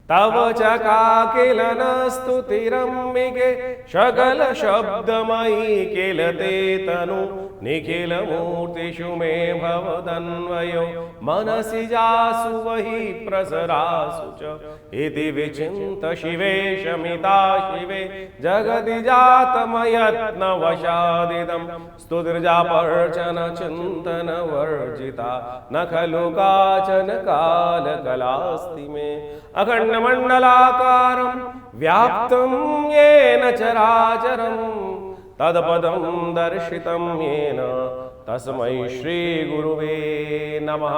तव चकाकिलन स्तुतिरम्बिके सकल शब्दमयी किल ते तनु निखिल मूर्तिषु मे भवदन्वयो मनसि जासु वही प्रसरासु च इति विचिन्त शिवे शमिता शिवे जगति जातमयत्न वशादिदं स्तुतिर्जापर्चन चिन्तन वर्जिता न खलु काचन कालकलास्ति मे अखंड मंडलाकारं व्याप्तं येन चराचरं तत्पदं दर्शितं येन तस्मै श्री गुरुवे नमः।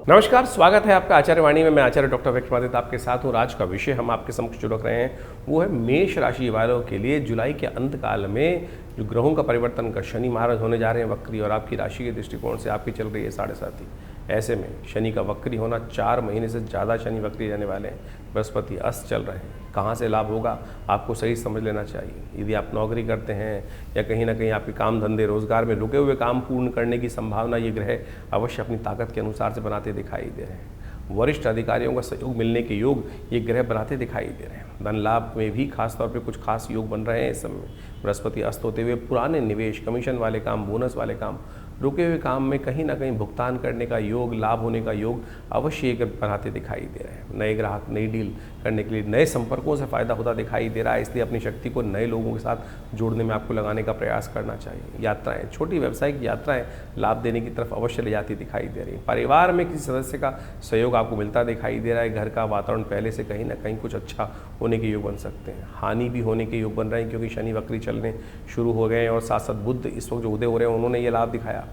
नमस्कार, स्वागत है आपका आचार्य वाणी में। मैं आचार्य डॉक्टर विक्रमादित्य आपके साथ हूँ। आज का विषय हम आपके समक्ष जो रख रहे हैं वो है मेष राशि वालों के लिए जुलाई के अंत काल में जो ग्रहों का परिवर्तन का शनि महाराज होने जा रहे हैं वक्री, और आपकी राशि के दृष्टिकोण से आपकी चल रही है 7.5। ऐसे में शनि का वक्री होना, 4 महीने से ज़्यादा शनि वक्री जाने वाले हैं, बृहस्पति अस्त चल रहे हैं। कहाँ से लाभ होगा आपको सही समझ लेना चाहिए। यदि आप नौकरी करते हैं या कहीं ना कहीं आपके काम धंधे रोजगार में रुके हुए काम पूर्ण करने की संभावना ये ग्रह अवश्य अपनी ताकत के अनुसार से बनाते दिखाई दे रहे हैं। वरिष्ठ अधिकारियों का सहयोग मिलने के योग ये ग्रह बनाते दिखाई दे रहे हैं। धन लाभ में भी खास तौर पे कुछ खास योग बन रहे हैं इस समय। बृहस्पति अस्त होते हुए पुराने निवेश, कमीशन वाले काम, बोनस वाले काम, रुके हुए काम में कहीं ना कहीं भुगतान करने का योग, लाभ होने का योग अवश्य बनाते दिखाई दे रहे हैं। नए ग्राहक, नई डील करने के लिए नए संपर्कों से फायदा होता दिखाई दे रहा है, इसलिए अपनी शक्ति को नए लोगों के साथ जोड़ने में आपको लगाने का प्रयास करना चाहिए। यात्राएं, छोटी व्यावसायिक यात्राएं लाभ देने की तरफ अवश्य ले जाती दिखाई दे रही है। परिवार में किसी सदस्य का सहयोग आपको मिलता दिखाई दे रहा है। घर का वातावरण पहले से कहीं ना कहीं कुछ अच्छा होने के योग बन सकते हैं। हानि भी होने के योग बन रहे हैं क्योंकि शनि वक्री चलने शुरू हो गए हैं और साथ साथ बुध इस वक्त जो उदय हो रहे हैं उन्होंने ये लाभ दिखाया।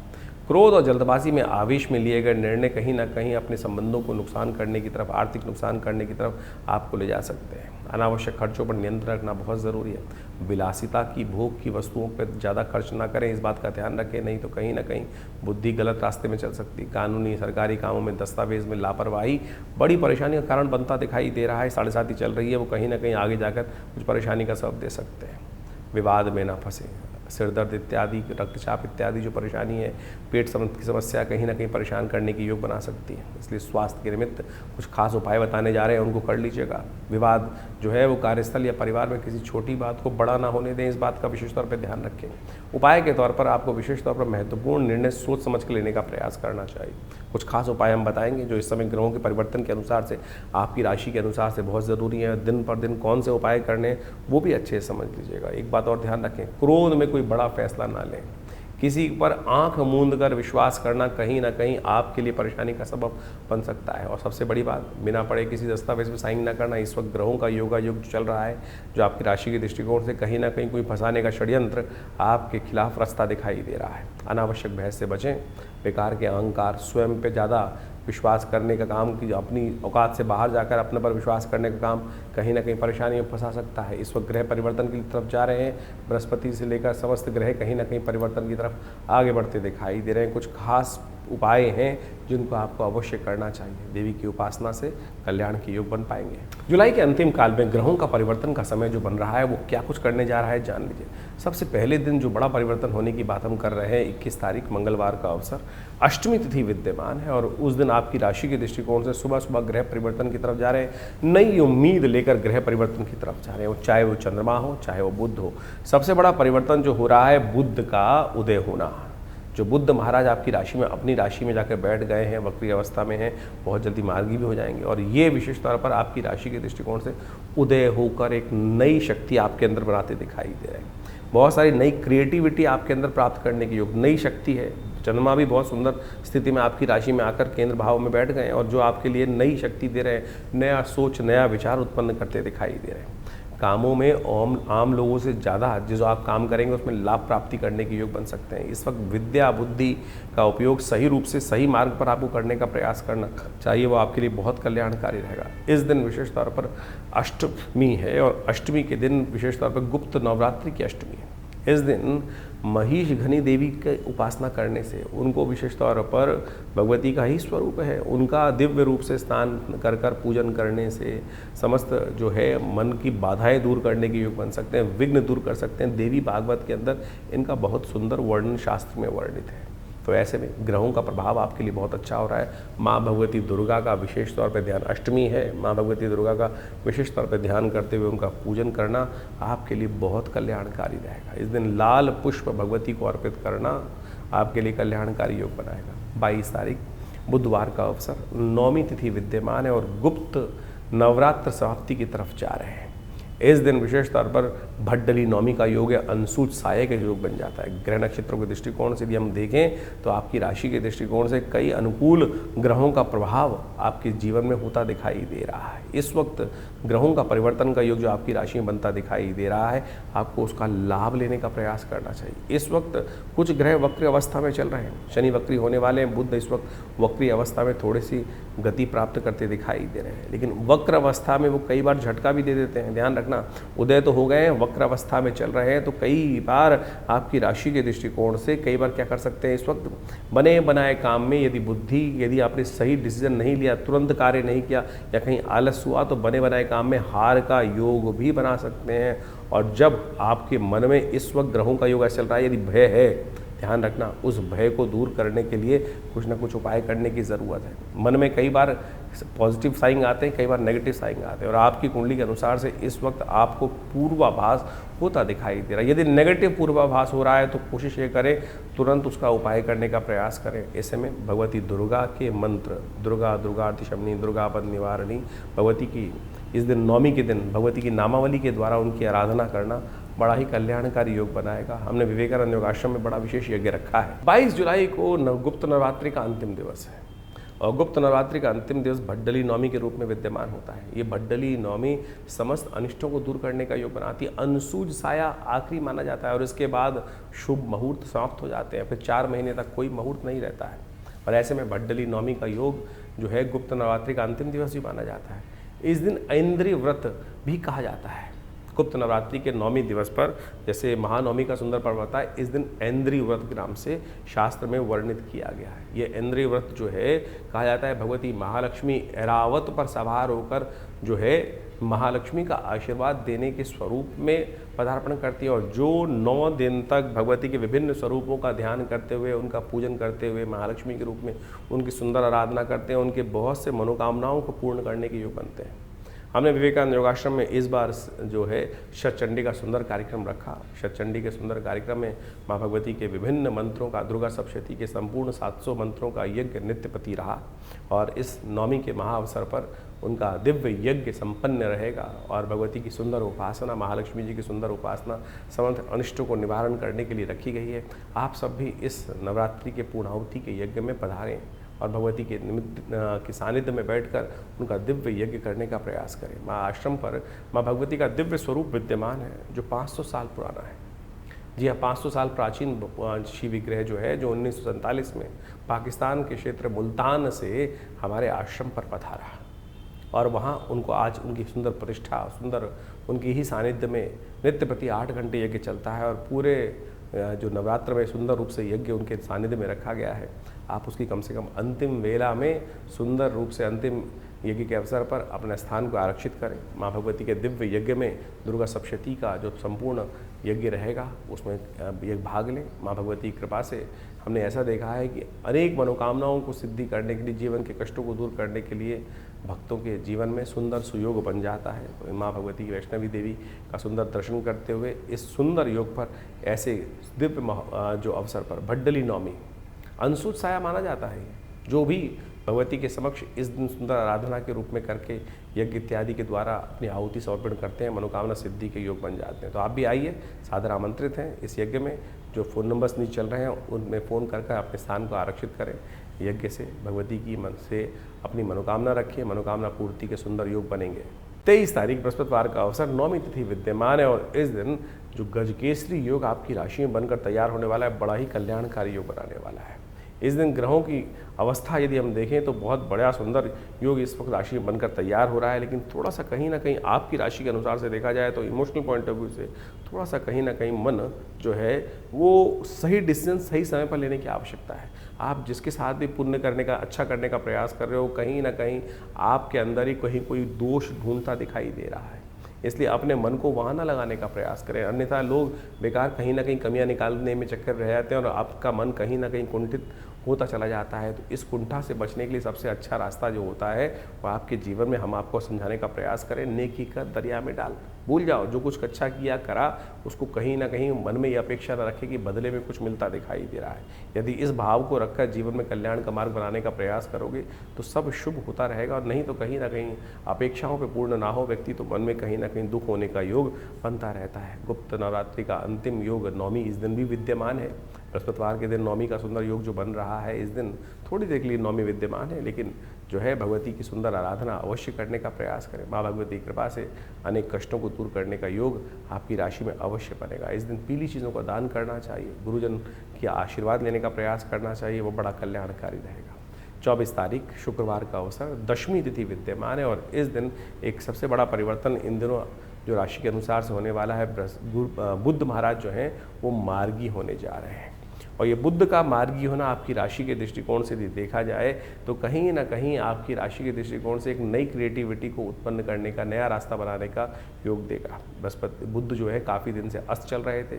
क्रोध और जल्दबाजी में आवेश में लिए गए निर्णय कहीं ना कहीं अपने संबंधों को नुकसान करने की तरफ, आर्थिक नुकसान करने की तरफ आपको ले जा सकते हैं। अनावश्यक खर्चों पर नियंत्रण रखना बहुत ज़रूरी है। विलासिता की, भोग की वस्तुओं पर ज़्यादा खर्च ना करें, इस बात का ध्यान रखें, नहीं तो कहीं ना कहीं बुद्धि गलत रास्ते में चल सकती है। कानूनी सरकारी कामों में, दस्तावेज में लापरवाही बड़ी परेशानी का कारण बनता दिखाई दे रहा है। 7.5 चल रही है, वो कहीं ना कहीं आगे जाकर कुछ परेशानी का सबब दे सकते हैं। विवाद में ना फंसे। सिर दर्द इत्यादि, रक्तचाप इत्यादि जो परेशानी है, पेट संबंध की समस्या कहीं ना कहीं परेशान करने की योग बना सकती है। इसलिए स्वास्थ्य के निमित्त कुछ खास उपाय बताने जा रहे हैं, उनको कर लीजिएगा। विवाद जो है वो कार्यस्थल या परिवार में किसी छोटी बात को बड़ा ना होने दें, इस बात का विशेष तौर पर ध्यान रखें। उपाय के तौर पर आपको विशेष तौर पर महत्वपूर्ण निर्णय सोच समझ कर लेने का प्रयास करना चाहिए। कुछ खास उपाय हम बताएंगे जो इस समय ग्रहों के परिवर्तन के अनुसार से, आपकी राशि के अनुसार से बहुत ज़रूरी है। दिन पर दिन कौन से उपाय करने वो भी अच्छे से समझ लीजिएगा। एक बात और ध्यान रखें, क्रोध में कोई बड़ा फैसला ना लें। किसी पर आंख मूंद कर विश्वास करना कहीं ना कहीं आपके लिए परेशानी का सबब बन सकता है। और सबसे बड़ी बात, बिना पढ़े किसी दस्तावेज में साइन ना करना। इस वक्त ग्रहों का योगा योग चल रहा है जो आपकी राशि के दृष्टिकोण से कहीं ना कहीं कोई फंसाने का षड्यंत्र आपके खिलाफ रास्ता दिखाई दे रहा है। अनावश्यक बहस से बचें। बेकार के अहंकार, स्वयं पे ज़्यादा विश्वास करने का काम, की अपनी औकात से बाहर जाकर अपने पर विश्वास करने का काम कहीं ना कहीं परेशानी में फंसा सकता है। इस वक्त ग्रह परिवर्तन की तरफ जा रहे हैं। बृहस्पति से लेकर समस्त ग्रह कहीं ना कहीं परिवर्तन की तरफ आगे बढ़ते दिखाई दे रहे हैं। कुछ खास उपाय हैं जिनको आपको अवश्य करना चाहिए। देवी की उपासना से कल्याण के योग बन पाएंगे। जुलाई के अंतिम काल में ग्रहों का परिवर्तन का समय जो बन रहा है वो क्या कुछ करने जा रहा है जान लीजिए। सबसे पहले दिन जो बड़ा परिवर्तन होने की बात हम कर रहे हैं, 21 तारीख मंगलवार का अवसर, अष्टमी तिथि विद्यमान है और उस दिन आपकी राशि के दृष्टिकोण से सुबह सुबह ग्रह परिवर्तन की तरफ जा रहे हैं। नई उम्मीद लेकर ग्रह परिवर्तन की तरफ जा रहे हैं, चाहे वो चंद्रमा हो, चाहे वो बुध हो। सबसे बड़ा परिवर्तन जो हो रहा है बुध का उदय होना। जो बुध महाराज आपकी राशि में, अपनी राशि में जाकर बैठ गए हैं, वक्री अवस्था में हैं, बहुत जल्दी मार्गी भी हो जाएंगे। और ये विशेष तौर पर आपकी राशि के दृष्टिकोण से उदय होकर एक नई शक्ति आपके अंदर बनाते दिखाई दे रहे हैं। बहुत सारी नई क्रिएटिविटी आपके अंदर प्राप्त करने की योग, नई शक्ति है। चंद्रमा भी बहुत सुंदर स्थिति में आपकी राशि में आकर केंद्र भाव में बैठ गए हैं और जो आपके लिए नई शक्ति दे रहे हैं, नया सोच, नया विचार उत्पन्न करते दिखाई दे रहे हैं। कामों में आम लोगों से ज़्यादा जो आप काम करेंगे उसमें लाभ प्राप्ति करने के योग बन सकते हैं। इस वक्त विद्या बुद्धि का उपयोग सही रूप से सही मार्ग पर आपको करने का प्रयास करना चाहिए, वो आपके लिए बहुत कल्याणकारी रहेगा। इस दिन विशेष तौर पर अष्टमी है और अष्टमी के दिन विशेष तौर पर गुप्त नवरात्रि की अष्टमी है। इस दिन महिष घनी देवी की उपासना करने से, उनको विशेष तौर पर भगवती का ही स्वरूप है, उनका दिव्य रूप से स्नान कर कर पूजन करने से समस्त जो है मन की बाधाएं दूर करने के योग बन सकते हैं, विघ्न दूर कर सकते हैं। देवी भागवत के अंदर इनका बहुत सुंदर वर्णन शास्त्र में वर्णित है। तो ऐसे में ग्रहों का प्रभाव आपके लिए बहुत अच्छा हो रहा है। माँ भगवती दुर्गा का विशेष तौर पर ध्यान, अष्टमी है, माँ भगवती दुर्गा का विशेष तौर पर ध्यान करते हुए उनका पूजन करना आपके लिए बहुत कल्याणकारी रहेगा। इस दिन लाल पुष्प भगवती को अर्पित करना आपके लिए कल्याणकारी योग बनाएगा। 22 तारीख बुधवार का अवसर, 9वीं तिथि विद्यमान है और गुप्त नवरात्र समाप्ति की तरफ जा रहे हैं। इस दिन विशेष तौर पर भट्टली नौमी का योग है, अंशुज साये का योग बन जाता है। ग्रह नक्षत्रों के दृष्टिकोण से यदि हम देखें तो आपकी राशि के दृष्टिकोण से कई अनुकूल ग्रहों का प्रभाव आपके जीवन में होता दिखाई दे रहा है। इस वक्त ग्रहों का परिवर्तन का योग जो आपकी राशि में बनता दिखाई दे रहा है, आपको उसका लाभ लेने का प्रयास करना चाहिए। इस वक्त कुछ ग्रह वक्री अवस्था में चल रहे हैं, शनि वक्री होने वाले हैं, बुध इस वक्त वक्री अवस्था में थोड़ी सी गति प्राप्त करते दिखाई दे रहे हैं, लेकिन वक्र अवस्था में वो कई बार झटका भी दे देते हैं। ध्यान रखना, उदय तो हो गए हैं, वक्र अवस्था में चल रहे हैं, तो कई बार आपकी राशि के दृष्टिकोण से कई बार क्या कर सकते हैं, इस वक्त बने बनाए काम में यदि आपने सही डिसीजन नहीं लिया, तुरंत कार्य नहीं किया या कहीं आलस हुआ, तो बने बनाए काम में हार का योग भी बना सकते हैं। और जब आपके मन में इस वक्त ग्रहों का योग ऐसा चल रहा है, यदि भय है, ध्यान रखना, उस भय को दूर करने के लिए कुछ ना कुछ उपाय करने की ज़रूरत है। मन में कई बार पॉजिटिव साइन आते हैं, कई बार नेगेटिव साइन आते हैं, और आपकी कुंडली के अनुसार से इस वक्त आपको पूर्वाभास होता दिखाई दे रहा है। यदि नेगेटिव पूर्वाभास हो रहा है तो कोशिश ये करें तुरंत उसका उपाय करने का प्रयास करें। ऐसे में भगवती दुर्गा के मंत्र, दुर्गा दुर्गार्तिशमनी दुर्गापद निवारणी, भगवती की इस दिन नौमी के दिन भगवती की नामावली के द्वारा उनकी आराधना करना बड़ा ही कल्याणकारी योग बनाएगा। हमने विवेकानंद योगाश्रम में बड़ा विशेष यज्ञ रखा है। 22 जुलाई को गुप्त नवरात्रि का अंतिम दिवस है और गुप्त नवरात्रि का अंतिम दिवस भट्टली नौमी के रूप में विद्यमान होता है। ये भट्टली नौमी समस्त अनिष्टों को दूर करने का योग बनाती है। अंशुज साया आखिरी माना जाता है और इसके बाद शुभ मुहूर्त समाप्त हो जाते हैं, फिर 4 महीने तक कोई मुहूर्त नहीं रहता है। और ऐसे में भट्टली नौमी का योग जो है गुप्त नवरात्रि का अंतिम दिवस भी माना जाता है। इस दिन ऐन्द्रिय व्रत भी कहा जाता है। गुप्त नवरात्रि के 9वें दिवस पर, जैसे महानवमी का सुंदर पर्व होता है, इस दिन ऐन्द्रिय व्रत के नाम से शास्त्र में वर्णित किया गया है। ये ऐन्द्रिय व्रत जो है कहा जाता है भगवती महालक्ष्मी ऐरावत पर सवार होकर जो है महालक्ष्मी का आशीर्वाद देने के स्वरूप में पदार्पण करती है और जो 9 दिन तक भगवती के विभिन्न स्वरूपों का ध्यान करते हुए, उनका पूजन करते हुए, महालक्ष्मी के रूप में उनकी सुंदर आराधना करते हैं, उनके बहुत से मनोकामनाओं को पूर्ण करने के योग बनते हैं। हमने विवेकानंद योगाश्रम में इस बार जो है शतचंडी का सुंदर कार्यक्रम रखा। शतचंडी के सुंदर कार्यक्रम में माँ भगवती के विभिन्न मंत्रों का, दुर्गा सप्तशती के संपूर्ण 700 मंत्रों का यज्ञ नित्यपति रहा और इस नौमी के महाअवसर पर उनका दिव्य यज्ञ संपन्न रहेगा और भगवती की सुंदर उपासना, महालक्ष्मी जी की सुंदर उपासना समस्त अनिष्टों को निवारण करने के लिए रखी गई है। आप सब भी इस नवरात्रि के पूर्णाहुति के यज्ञ में पधारें और भगवती के निमित्त के सानिध्य में बैठकर उनका दिव्य यज्ञ करने का प्रयास करें। माँ आश्रम पर माँ भगवती का दिव्य स्वरूप विद्यमान है जो 500 साल पुराना है। जी हाँ, 500 साल प्राचीन शिव विग्रह जो है, जो 1947 में पाकिस्तान के क्षेत्र मुल्तान से हमारे आश्रम पर पधारा और वहाँ उनको आज उनकी सुंदर प्रतिष्ठा, सुंदर उनकी ही सानिध्य में नित्य प्रति 8 घंटे यज्ञ चलता है और पूरे जो नवरात्र में सुंदर रूप से यज्ञ उनके सानिध्य में रखा गया है। आप उसकी कम से कम अंतिम वेला में सुंदर रूप से अंतिम यज्ञ के अवसर पर अपने स्थान को आरक्षित करें। माँ भगवती के दिव्य यज्ञ में दुर्गा सप्तशती का जो संपूर्ण यज्ञ रहेगा उसमें एक भाग लें। माँ भगवती की कृपा से हमने ऐसा देखा है कि अनेक मनोकामनाओं को सिद्धि करने के लिए, जीवन के कष्टों को दूर करने के लिए भक्तों के जीवन में सुंदर सुयोग बन जाता है। तो माँ भगवती की वैष्णवी देवी का सुंदर दर्शन करते हुए इस सुंदर योग पर, ऐसे दिव्य जो अवसर पर भट्टली नौमी अंशुज साया माना जाता है, जो भी भगवती के समक्ष इस दिन सुंदर आराधना के रूप में करके यज्ञ इत्यादि के द्वारा अपनी आहुति समर्पण करते हैं, मनोकामना सिद्धि के योग बन जाते हैं। तो आप भी आइए, सादर आमंत्रित हैं इस यज्ञ में। जो फ़ोन नंबर्स नीचे चल रहे हैं उनमें फ़ोन करके अपने स्थान को आरक्षित करें। यज्ञ से भगवती की मन से अपनी मनोकामना रखिए, मनोकामना पूर्ति के सुंदर योग बनेंगे। 23 तारीख बृहस्पतिवार का अवसर, 9वीं तिथि विद्यमान है और इस दिन जो गजकेसरी योग आपकी राशि में बनकर तैयार होने वाला है, बड़ा ही कल्याणकारी योग बनाने वाला है। इस दिन ग्रहों की अवस्था यदि हम देखें तो बहुत बड़ा सुंदर योग इस वक्त राशि में बनकर तैयार हो रहा है, लेकिन थोड़ा सा कहीं ना कहीं आपकी राशि के अनुसार से देखा जाए तो इमोशनल पॉइंट ऑफ व्यू से थोड़ा सा कहीं ना कहीं मन जो है वो सही डिसीजन सही समय पर लेने की आवश्यकता है। आप जिसके साथ भी पुण्य करने का, अच्छा करने का प्रयास कर रहे हो, कहीं ना कहीं आपके अंदर ही कहीं कोई दोष ढूंढता दिखाई दे रहा है। इसलिए अपने मन को वहाँ ना लगाने का प्रयास करें, अन्यथा लोग बेकार कहीं ना कहीं कमियां निकालने में चक्कर रह जाते हैं और आपका मन कहीं ना कहीं कुंठित होता चला जाता है। तो इस कुंठा से बचने के लिए सबसे अच्छा रास्ता जो होता है वो आपके जीवन में हम आपको समझाने का प्रयास करें, नेकी का दरिया में डाल। भूल जाओ जो कुछ अच्छा किया करा, उसको कहीं ना कहीं मन में ये अपेक्षा न रखें कि बदले में कुछ मिलता दिखाई दे रहा है। यदि इस भाव को रखकर जीवन में कल्याण का मार्ग बनाने का प्रयास करोगे तो सब शुभ होता रहेगा, और नहीं तो कहीं ना कहीं अपेक्षाओं पर पूर्ण ना हो व्यक्ति तो मन में कहीं ना कहीं दुख होने का योग बनता रहता है। गुप्त नवरात्रि का अंतिम योग नौमी इस दिन भी विद्यमान है। बृहस्पतिवार के दिन नौमी का सुंदर योग जो बन रहा है, इस दिन थोड़ी देर के लिए नौमी विद्यमान है, लेकिन जो है भगवती की सुंदर आराधना अवश्य करने का प्रयास करें। माँ भगवती की कृपा से अनेक कष्टों को दूर करने का योग आपकी राशि में अवश्य बनेगा। इस दिन पीली चीज़ों का दान करना चाहिए, गुरुजन की आशीर्वाद लेने का प्रयास करना चाहिए, वो बड़ा कल्याणकारी रहेगा। 24 तारीख शुक्रवार का अवसर, दशमी तिथि विद्यमान है, और इस दिन एक सबसे बड़ा परिवर्तन इन दिनों जो राशि के अनुसार से होने वाला है। बुद्ध महाराज जो हैं वो मार्गी होने जा रहे हैं, और ये बुद्ध का मार्गी होना आपकी राशि के दृष्टिकोण से यदि देखा जाए तो कहीं ना कहीं आपकी राशि के दृष्टिकोण से एक नई क्रिएटिविटी को उत्पन्न करने का, नया रास्ता बनाने का योग देगा। बृहस्पति बुद्ध जो है काफ़ी दिन से अस्त चल रहे थे,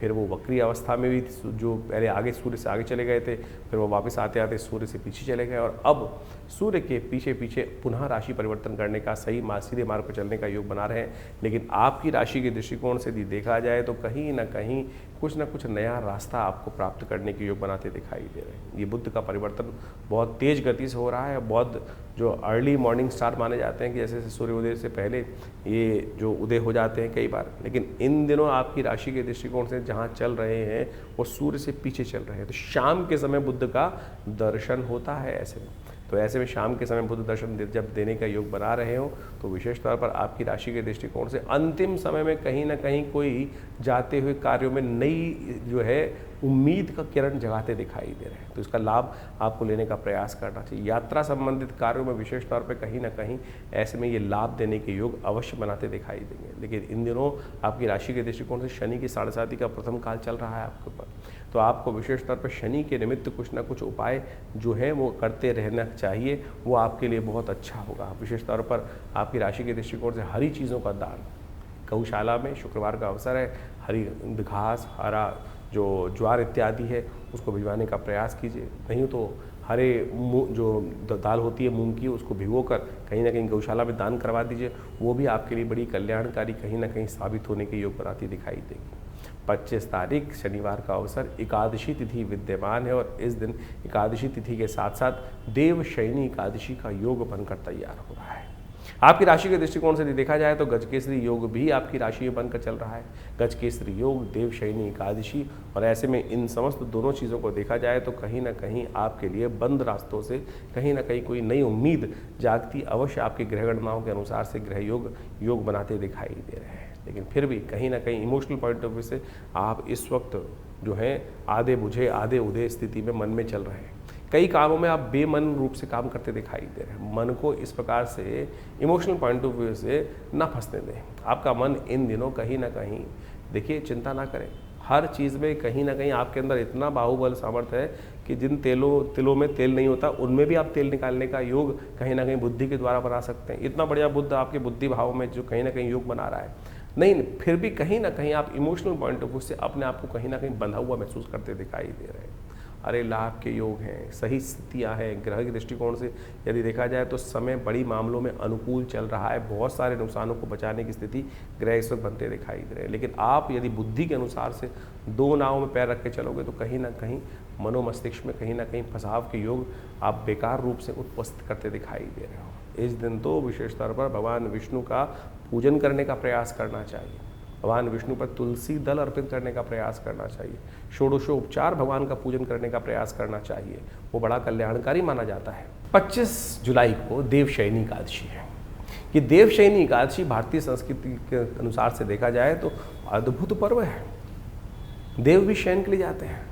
फिर वो वक्री अवस्था में भी जो पहले आगे सूर्य से आगे चले गए थे, फिर वो वापस आते आते सूर्य से पीछे चले गए, और अब सूर्य के पीछे पीछे पुनः राशि परिवर्तन करने का, सही सीधे मार्ग पर चलने का योग बना रहे हैं। लेकिन आपकी राशि के दृष्टिकोण से यदि देखा जाए तो कहीं ना कहीं कुछ ना कुछ नया रास्ता आपको प्राप्त करने के योग बनाते दिखाई दे रहे हैं। ये बुद्ध का परिवर्तन बहुत तेज गति से हो रहा है। बहुत जो अर्ली मॉर्निंग स्टार माने जाते हैं कि जैसे सूर्योदय से पहले ये जो उदय हो जाते हैं कई बार, लेकिन इन दिनों आपकी राशि के दृष्टिकोण से जहाँ चल रहे हैं वो सूर्य से पीछे चल रहे हैं। तो शाम के समय बुद्ध का दर्शन होता है ऐसे में, तो ऐसे में शाम के समय बुद्ध दर्शन जब देने का योग बना रहे हो तो विशेष तौर पर आपकी राशि के दृष्टिकोण से अंतिम समय में कहीं ना कहीं कोई जाते हुए कार्यों में नई जो है उम्मीद का किरण जगाते दिखाई दे रहे हैं। तो इसका लाभ आपको लेने का प्रयास करना चाहिए। यात्रा संबंधित कार्यों में विशेष तौर पर कहीं ना कहीं ऐसे में ये लाभ देने के योग अवश्य बनाते दिखाई देंगे। लेकिन इन दिनों आपकी राशि के दृष्टिकोण से शनि की 7.5 का प्रथम काल चल रहा है आपके ऊपर, तो आपको विशेष तौर पर शनि के निमित्त कुछ ना कुछ उपाय जो है वो करते रहना चाहिए, वो आपके लिए बहुत अच्छा होगा। विशेष तौर पर आपकी राशि के दृष्टिकोण से हरी चीज़ों का दान, गौशाला में शुक्रवार का अवसर है, हरी घास, हरा जो ज्वार इत्यादि है उसको भिजवाने का प्रयास कीजिए। नहीं तो हरे जो दाल होती है मूंग की, उसको भिगोकर कहीं ना कहीं गौशाला में दान करवा दीजिए, वो भी आपके लिए बड़ी कल्याणकारी कहीं ना कहीं साबित होने के योग बनाती दिखाई देगी। 25 तारीख शनिवार का अवसर, एकादशी तिथि विद्यमान है, और इस दिन एकादशी तिथि के साथ साथ देवशयनी एकादशी का योग बनकर तैयार हो रहा है। आपकी राशि के दृष्टिकोण से देखा जाए तो गजकेसरी योग भी आपकी राशि में बनकर चल रहा है। गजकेसरी योग, देवशयनी एकादशी, और ऐसे में इन समस्त दोनों चीज़ों को देखा जाए तो कहीं ना कहीं आपके लिए बंद रास्तों से कहीं ना कहीं कोई नई उम्मीद जागती अवश्य आपकी ग्रह गणनाओं के अनुसार से ग्रह योग बनाते दिखाई दे रहे हैं। लेकिन फिर भी कहीं ना कहीं इमोशनल पॉइंट ऑफ व्यू से आप इस वक्त जो है आधे बुझे आधे उधे स्थिति में मन में चल रहे हैं। कई कामों में आप बेमन रूप से काम करते दिखाई दे रहे हैं। मन को इस प्रकार से इमोशनल पॉइंट ऑफ व्यू से ना फंसने दें। आपका मन इन दिनों कहीं ना कहीं, देखिए चिंता ना करें, हर चीज़ में कहीं ना कहीं आपके अंदर इतना बाहुबल सामर्थ्य है कि जिन तिलों में तेल नहीं होता उनमें भी आप तेल निकालने का योग कहीं ना कहीं बुद्धि के द्वारा बना सकते हैं। इतना बढ़िया बुद्ध आपके बुद्धि भाव में जो कहीं ना कहीं योग बना रहा है, नहीं फिर भी कहीं ना कहीं आप इमोशनल पॉइंट ऑफ व्यू से अपने आप को कहीं ना कहीं बंधा हुआ महसूस करते दिखाई दे रहे हैं। अरे लाभ के योग हैं, सही स्थितियाँ हैं। ग्रह के दृष्टिकोण से यदि देखा जाए तो समय बड़ी मामलों में अनुकूल चल रहा है। बहुत सारे नुकसानों को बचाने की स्थिति ग्रह इस वक्त बनते दिखाई दे रहे हैं। लेकिन आप यदि बुद्धि के अनुसार से दो नावों में पैर रख के चलोगे तो कहीं ना कहीं मनोमस्तिष्क में कहीं ना कहीं फंसाव के योग आप बेकार रूप से उत्पस्त करते दिखाई दे रहे हो। इस दिन तो विशेष तौर पर भगवान विष्णु का पूजन करने का प्रयास करना चाहिए। भगवान विष्णु पर तुलसी दल अर्पित करने का प्रयास करना चाहिए। षोडशोपचार भगवान का पूजन करने का प्रयास करना चाहिए, वो बड़ा कल्याणकारी माना जाता है। 25 जुलाई को देवशयनी एकादशी है। ये देवशयनी एकादशी भारतीय संस्कृति के अनुसार से देखा जाए तो अद्भुत पर्व है। देव भी शयन के लिए जाते हैं।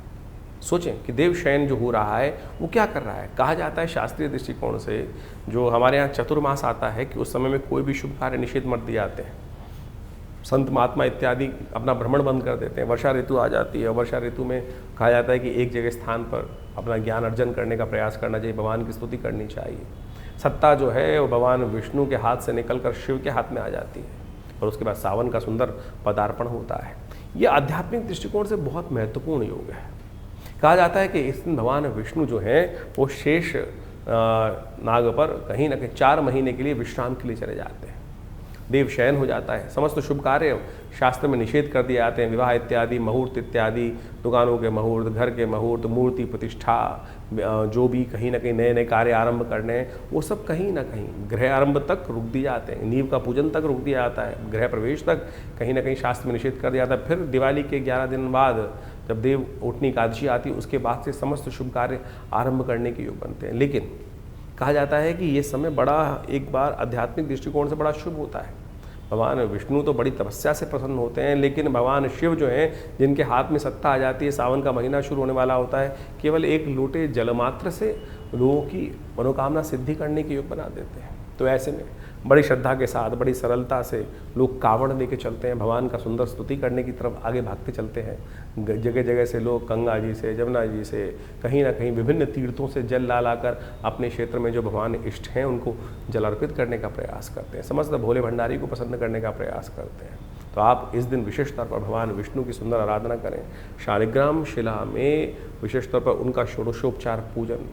सोचें कि देव शयन जो हो रहा है वो क्या कर रहा है। कहा जाता है शास्त्रीय दृष्टिकोण से, जो हमारे यहाँ चतुर्मास आता है कि उस समय में कोई भी शुभ कार्य निषेध मत दिए जाते हैं। संत महात्मा इत्यादि अपना भ्रमण बंद कर देते हैं। वर्षा ऋतु आ जाती है, वर्षा ऋतु में कहा जाता है कि एक जगह स्थान पर अपना ज्ञान अर्जन करने का प्रयास करना चाहिए, भगवान की स्तुति करनी चाहिए। सत्ता जो है वो भगवान विष्णु के हाथ से निकलकर शिव के हाथ में आ जाती है। और उसके बाद सावन का सुंदर पदार्पण होता है। ये आध्यात्मिक दृष्टिकोण से बहुत महत्वपूर्ण योग है। कहा जाता है कि इस दिन भगवान विष्णु जो हैं वो शेष नाग पर कहीं ना कहीं 4 महीने के लिए विश्राम के लिए चले जाते हैं। देव शयन हो जाता है। समस्त शुभ कार्य शास्त्र में निषेध कर दिए जाते हैं। विवाह इत्यादि, मुहूर्त इत्यादि, दुकानों के मुहूर्त, घर के मुहूर्त, मूर्ति प्रतिष्ठा, जो भी कहीं ना कहीं नए नए कार्य आरंभ करने हैं, वो सब कहीं ना कहीं गृह आरंभ तक रुक दिए जाते हैं। नींव का पूजन तक रुक दिया जाता है। गृह प्रवेश तक कहीं ना कहीं शास्त्र में निषेध कर दिया जाता है। फिर दिवाली के 11 दिन बाद जब देव उठनी एकादशी आती है, उसके बाद से समस्त शुभ कार्य आरंभ करने के योग बनते हैं। लेकिन कहा जाता है कि ये समय बड़ा एक बार आध्यात्मिक दृष्टिकोण से बड़ा शुभ होता है। भगवान विष्णु तो बड़ी तपस्या से प्रसन्न होते हैं, लेकिन भगवान शिव जो हैं, जिनके हाथ में सत्ता आ जाती है, सावन का महीना शुरू होने वाला होता है, केवल एक लोटे जलमात्र से लोगों की मनोकामना सिद्धि करने के योग बना देते हैं। तो ऐसे में बड़ी श्रद्धा के साथ, बड़ी सरलता से लोग कावड़ लेके चलते हैं, भगवान का सुंदर स्तुति करने की तरफ आगे भागते चलते हैं। जगह जगह से लोग गंगा जी से, जमुना जी से, कहीं ना कहीं विभिन्न तीर्थों से जल ला लाकर अपने क्षेत्र में जो भगवान इष्ट हैं उनको जल अर्पित करने का प्रयास करते हैं। समस्त भोले भंडारी को प्रसन्न करने का प्रयास करते हैं। तो आप इस दिन विशेष तौर पर भगवान विष्णु की सुंदर आराधना करें। शालिग्राम शिला में विशेष तौर पर उनका षोडशोपचार पूजन,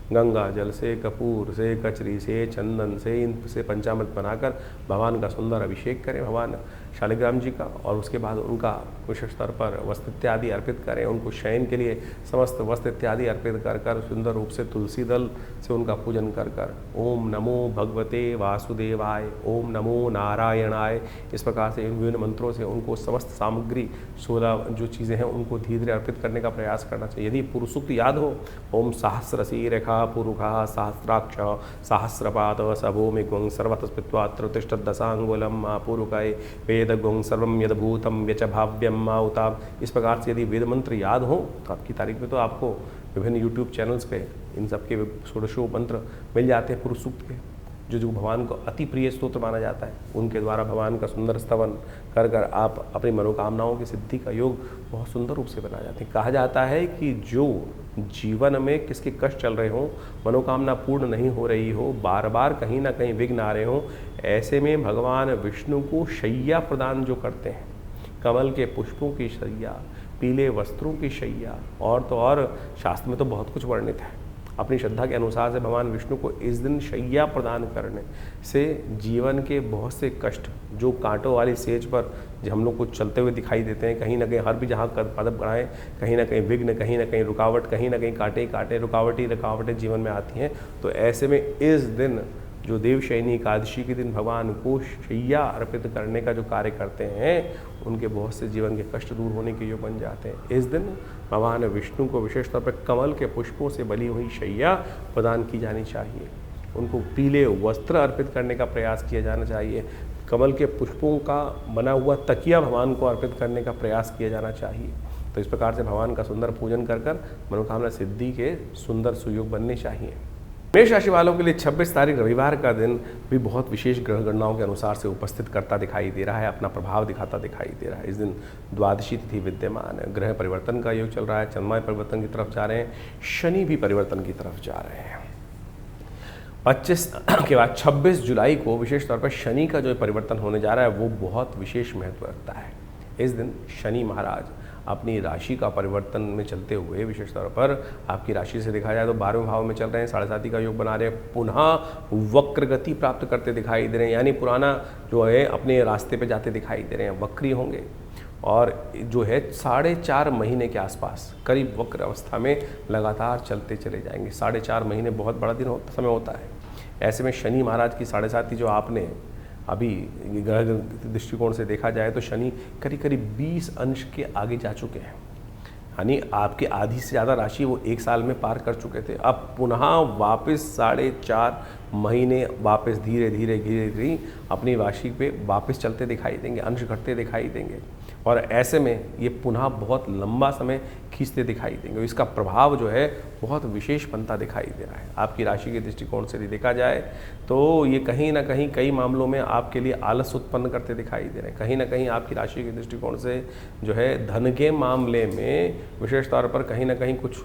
गंगा जल से, कपूर से, कचरी से, चंदन से, इनसे पंचामृत बनाकर भगवान का सुंदर अभिषेक करें भगवान शालिग्राम जी का, और उसके बाद उनका विशेष स्तर पर वस्त्र इत्यादि अर्पित करें। उनको शयन के लिए समस्त वस्त्र इत्यादि अर्पित कर कर सुंदर रूप से तुलसी दल से उनका पूजन कर कर ओम नमो भगवते वासुदेवाय, ओम नमो नारायणाय, इस प्रकार से इन विभिन्न मंत्रों से उनको समस्त सामग्री 16 जो चीज़ें हैं उनको धीरे धीरे अर्पित करने का प्रयास करना चाहिए। यदि पुरुषुक्त याद हो, ओम सहस्रसी रेखा पुरुखा सहस्राक्ष सहस्रपाद सभूमिगुं सर्वतस्पित्वात्र तिष्ठत् दशांगुलम पूरुकाय वेदगुं सर्वं यद्भूतं व्यच भाव्यम माउताम। इस प्रकार से यदि वेद मंत्र याद हो तो आपकी तारीख में तो आपको विभिन्न यूट्यूब चैनल्स पे इन सबके षोडशो मंत्र मिल जाते हैं पुरुष सूक्त के, जो भगवान को अति प्रिय स्तोत्र माना जाता है। उनके द्वारा भगवान का सुंदर स्तवन कर कर आप अपनी मनोकामनाओं की सिद्धि का योग बहुत सुंदर रूप से बना जाते हैं। कहा जाता है कि जो जीवन में किसके कष्ट चल रहे हों, मनोकामना पूर्ण नहीं हो रही हो, बार बार कहीं ना कहीं विघ्न आ रहे हों, ऐसे में भगवान विष्णु को शैया प्रदान जो करते हैं, कमल के पुष्पों की शैया, पीले वस्त्रों की शैया, और तो और शास्त्र में तो बहुत कुछ वर्णित है। अपनी श्रद्धा के अनुसार से भगवान विष्णु को इस दिन शैया प्रदान करने से जीवन के बहुत से कष्ट जो कांटों वाली सेज पर जो हम लोग को चलते हुए दिखाई देते हैं, कहीं ना कहीं हर भी जहाँ कदम बढ़ाएं कहीं ना कहीं विघ्न, कहीं ना कहीं रुकावट, कहीं ना कहीं कांटे कांटे रुकावटें जीवन में आती हैं। तो ऐसे में इस दिन जो देवशयनी एकादशी के दिन भगवान को शैया अर्पित करने का जो कार्य करते हैं, उनके बहुत से जीवन के कष्ट दूर होने के योग बन जाते हैं। इस दिन भगवान विष्णु को विशेष तौर पर कमल के पुष्पों से बनी हुई शैया प्रदान की जानी चाहिए। उनको पीले वस्त्र अर्पित करने का प्रयास किया जाना चाहिए। कमल के पुष्पों का बना हुआ तकिया भगवान को अर्पित करने का प्रयास किया जाना चाहिए। तो इस प्रकार से भगवान का सुंदर पूजन कर कर मनोकामना सिद्धि के सुंदर सुयोग बनने चाहिए। मेष राशि वालों के लिए 26 तारीख रविवार का दिन भी बहुत विशेष ग्रह गणनाओं के अनुसार से उपस्थित करता दिखाई दे रहा है, अपना प्रभाव दिखाता दिखाई दे रहा है। इस दिन द्वादशी तिथि विद्यमान है, ग्रह परिवर्तन का योग चल रहा है, चंद्रमा परिवर्तन की तरफ जा रहे हैं, शनि भी परिवर्तन की तरफ जा रहे हैं। 25 के बाद 26 जुलाई को विशेष तौर पर शनि का जो परिवर्तन होने जा रहा है वो बहुत विशेष महत्व रखता है। इस दिन शनि महाराज अपनी राशि का परिवर्तन में चलते हुए विशेष तौर पर आपकी राशि से देखा जाए तो 12वें भाव में चल रहे हैं, 7.5 का योग बना रहे हैं, पुनः वक्र गति प्राप्त करते दिखाई दे रहे हैं, यानी पुराना जो है अपने रास्ते पे जाते दिखाई दे रहे हैं, वक्री होंगे और जो है 4.5 महीने के आसपास करीब वक्र अवस्था में लगातार चलते चले जाएंगे। 4.5 महीने बहुत बड़ा समय होता है। ऐसे में शनि महाराज की 7.5 जो आपने अभी ग्रह दृष्टिकोण से देखा जाए तो शनि करीब करीब 20 अंश के आगे जा चुके हैं, यानी आपके आधी से ज़्यादा राशि वो 1 साल में पार कर चुके थे। अब पुनः वापस 4.5 महीने वापस धीरे धीरे अपनी राशि पे वापस चलते दिखाई देंगे, अंश घटते दिखाई देंगे और ऐसे में ये पुनः बहुत लंबा समय खींचते दिखाई देंगे। इसका प्रभाव जो है बहुत विशेष बनता दिखाई दे रहा है। आपकी राशि के दृष्टिकोण से देखा जाए तो ये कहीं ना कहीं कई मामलों में आपके लिए आलस उत्पन्न करते दिखाई दे रहे हैं। कहीं ना कहीं आपकी राशि के दृष्टिकोण से जो है धन के मामले में विशेष तौर पर कहीं ना कहीं कुछ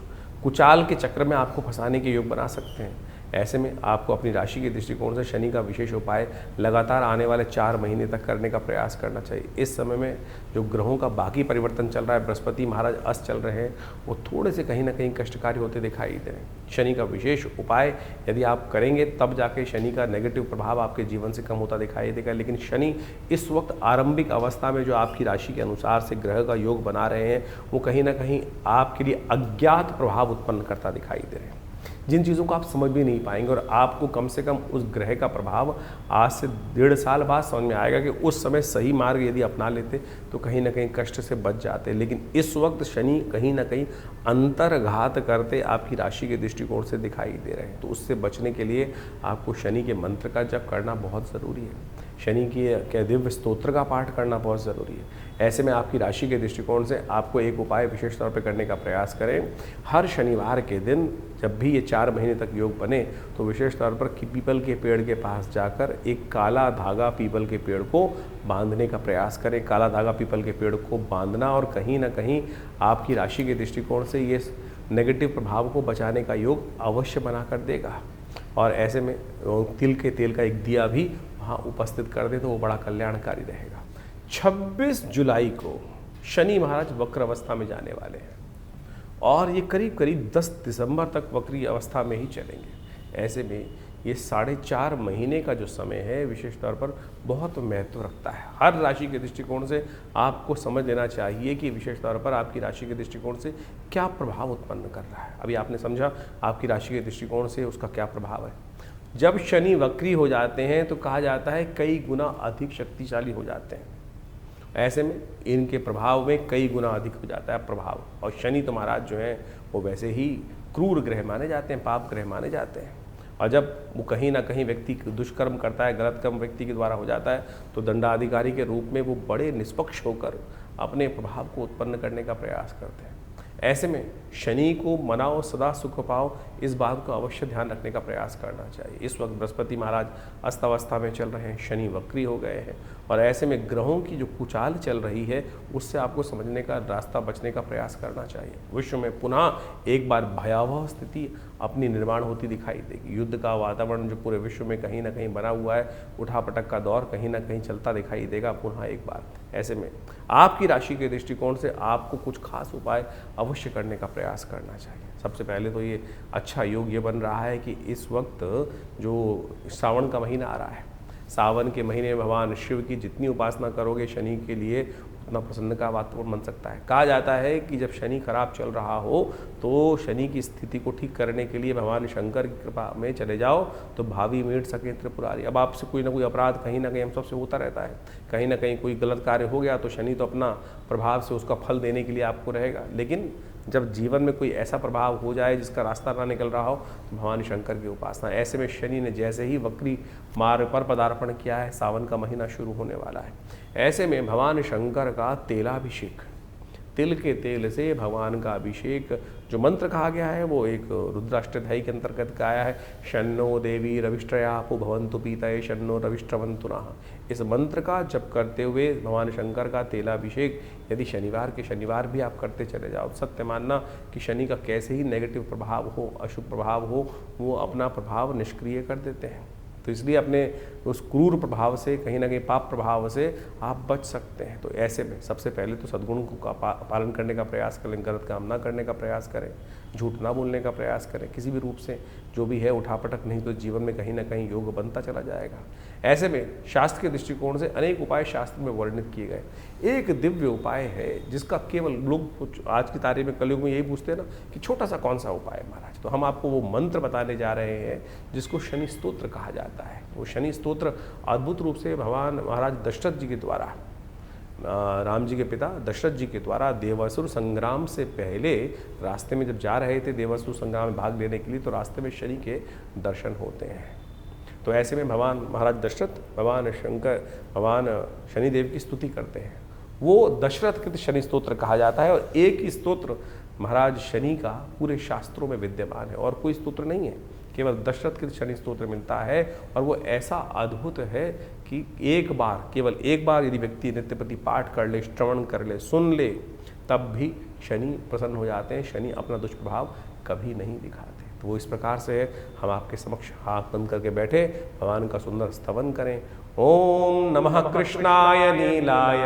कुचाल के चक्र में आपको फंसाने के योग बना सकते हैं। ऐसे में आपको अपनी राशि के दृष्टिकोण से शनि का विशेष उपाय लगातार आने वाले 4 महीने तक करने का प्रयास करना चाहिए। इस समय में जो ग्रहों का बाकी परिवर्तन चल रहा है, बृहस्पति महाराज अस्त चल रहे हैं, वो थोड़े से कहीं ना कहीं कष्टकारी होते दिखाई दे रहे हैं। शनि का विशेष उपाय यदि आप करेंगे तब जाके शनि का नेगेटिव प्रभाव आपके जीवन से कम होता दिखाई देगा। लेकिन शनि इस वक्त आरंभिक अवस्था में जो आपकी राशि के अनुसार से ग्रह का योग बना रहे हैं, वो कहीं ना कहीं आपके लिए अज्ञात प्रभाव उत्पन्न करता दिखाई दे रहे हैं, जिन चीज़ों को आप समझ भी नहीं पाएंगे। और आपको कम से कम उस ग्रह का प्रभाव आज से 1.5 साल बाद समझ में आएगा कि उस समय सही मार्ग यदि अपना लेते तो कहीं ना कहीं कष्ट से बच जाते। लेकिन इस वक्त शनि कहीं ना कहीं अंतर्घात करते आपकी राशि के दृष्टिकोण से दिखाई दे रहे हैं। तो उससे बचने के लिए आपको शनि के मंत्र का जप करना बहुत ज़रूरी है। शनि की दिव्य स्तोत्र का पाठ करना बहुत ज़रूरी है। ऐसे में आपकी राशि के दृष्टिकोण से आपको एक उपाय विशेष तौर पर करने का प्रयास करें। हर शनिवार के दिन जब भी ये 4 महीने तक योग बने तो विशेष तौर पर पीपल के पेड़ के पास जाकर एक काला धागा पीपल के पेड़ को बांधने का प्रयास करें। काला धागा पीपल के पेड़ को बांधना और कहीं ना कहीं आपकी राशि के दृष्टिकोण से ये नेगेटिव प्रभाव को बचाने का योग अवश्य बना कर देगा। और ऐसे में तिल के तेल का एक दिया भी वहाँ उपस्थित कर दे तो वो बड़ा कल्याणकारी रहेगा। 26 जुलाई को शनि महाराज वक्र अवस्था में जाने वाले हैं और ये करीब करीब 10 दिसंबर तक वक्री अवस्था में ही चलेंगे। ऐसे में ये 4.5 महीने का जो समय है विशेष तौर पर बहुत महत्व रखता है। हर राशि के दृष्टिकोण से आपको समझ लेना चाहिए कि विशेष तौर पर आपकी राशि के दृष्टिकोण से क्या प्रभाव उत्पन्न कर रहा है। अभी आपने समझा आपकी राशि के दृष्टिकोण से उसका क्या प्रभाव है। जब शनि वक्री हो जाते हैं तो कहा जाता है कई गुना अधिक शक्तिशाली हो जाते हैं। ऐसे में इनके प्रभाव में कई गुना अधिक हो जाता है प्रभाव। और शनि तो महाराज जो हैं वो वैसे ही क्रूर ग्रह माने जाते हैं, पाप ग्रह माने जाते हैं। और जब वो कहीं ना कहीं व्यक्ति दुष्कर्म करता है, गलत कर्म व्यक्ति के द्वारा हो जाता है, तो दंडाधिकारी के रूप में वो बड़े निष्पक्ष होकर अपने प्रभाव को उत्पन्न करने का प्रयास करते हैं। ऐसे में शनि को मनाओ सदा सुख पाओ, इस बात को अवश्य ध्यान रखने का प्रयास करना चाहिए। इस वक्त बृहस्पति महाराज अस्त अवस्था में चल रहे हैं, शनि वक्री हो गए हैं और ऐसे में ग्रहों की जो कुचाल चल रही है उससे आपको समझने का रास्ता बचने का प्रयास करना चाहिए। विश्व में पुनः एक बार भयावह स्थिति अपनी निर्माण होती दिखाई देगी। युद्ध का वातावरण जो पूरे विश्व में कहीं ना कहीं बना हुआ है, उठापटक का दौर कहीं ना कहीं चलता दिखाई देगा पुनः एक बार। ऐसे में आपकी राशि के दृष्टिकोण से आपको कुछ खास उपाय अवश्य करने का प्रयास करना चाहिए। सबसे पहले तो ये अच्छा योग ये बन रहा है कि इस वक्त जो श्रावण का महीना आ रहा है, सावन के महीने में भगवान शिव की जितनी उपासना करोगे शनि के लिए उतना प्रसन्न का वातावरण बन सकता है। कहा जाता है कि जब शनि खराब चल रहा हो तो शनि की स्थिति को ठीक करने के लिए भगवान शंकर की कृपा में चले जाओ तो भावी मीट सके त्रिपुरारी। अब आपसे कोई ना कोई अपराध कहीं ना कहीं हम सबसे होता रहता है, कहीं ना कहीं कोई गलत कार्य हो गया तो शनि तो अपना प्रभाव से उसका फल देने के लिए आपको रहेगा। लेकिन जब जीवन में कोई ऐसा प्रभाव हो जाए जिसका रास्ता ना निकल रहा हो तो भगवान शंकर की उपासना। ऐसे में शनि ने जैसे ही वक्री मार्ग पर पदार्पण किया है, सावन का महीना शुरू होने वाला है। ऐसे में भगवान शंकर का तेलाभिषेक, तिल के तेल से भगवान का अभिषेक, जो मंत्र कहा गया है वो एक रुद्राष्टध्यायी के अंतर्गत का आया है। शन्नो देवी रविष्ट्रयापो भवन्तु पीतये शन्नो रविष्ट्रवन्तु नः। इस मंत्र का जप करते हुए भगवान शंकर का तेलाभिषेक यदि शनिवार के शनिवार भी आप करते चले जाओ, सत्य मानना कि शनि का कैसे ही नेगेटिव प्रभाव हो, अशुभ प्रभाव हो, वो अपना प्रभाव निष्क्रिय कर देते हैं। तो इसलिए अपने उस क्रूर प्रभाव से, कहीं ना कहीं पाप प्रभाव से आप बच सकते हैं। तो ऐसे में सबसे पहले तो सद्गुण को पालन करने का प्रयास करें, गलत काम ना करने का प्रयास करें, झूठ ना बोलने का प्रयास करें, किसी भी रूप से जो भी है उठापटक नहीं तो जीवन में कहीं ना कहीं योग बनता चला जाएगा। ऐसे में शास्त्र के दृष्टिकोण से अनेक उपाय शास्त्र में वर्णित किए गए। एक दिव्य उपाय है जिसका केवल लोग आज की तारीख में कलयुग में यही पूछते हैं ना कि छोटा सा कौन सा उपाय है महाराज, तो हम आपको वो मंत्र बताने जा रहे हैं जिसको शनि स्तोत्र कहा जाता है। वो शनि स्तोत्र अद्भुत रूप से भगवान महाराज दशरथ जी के द्वारा, राम जी के पिता दशरथ जी के द्वारा देवासुर संग्राम से पहले रास्ते में जब जा रहे थे देवासुर संग्राम में भाग लेने के लिए, तो रास्ते में शनि के दर्शन होते हैं। तो ऐसे में भगवान महाराज दशरथ भगवान शंकर भगवान शनिदेव की स्तुति करते हैं। वो दशरथ कृत शनि स्तोत्र कहा जाता है और एक ही स्तोत्र महाराज शनि का पूरे शास्त्रों में विद्यमान है और कोई स्तोत्र नहीं है, केवल दशरथ कृत शनि स्तोत्र मिलता है। और वो ऐसा अद्भुत है कि एक बार, केवल एक बार यदि व्यक्ति नित्य प्रति पाठ कर ले, श्रवण कर ले, सुन ले, तब भी शनि प्रसन्न हो जाते हैं। शनि अपना दुष्प्रभाव कभी नहीं दिखाते। तो वो इस प्रकार से हम आपके समक्ष हाथ बंद करके बैठे भगवान का सुंदर स्तवन करें। ओम नमः कृष्णाय नीलाय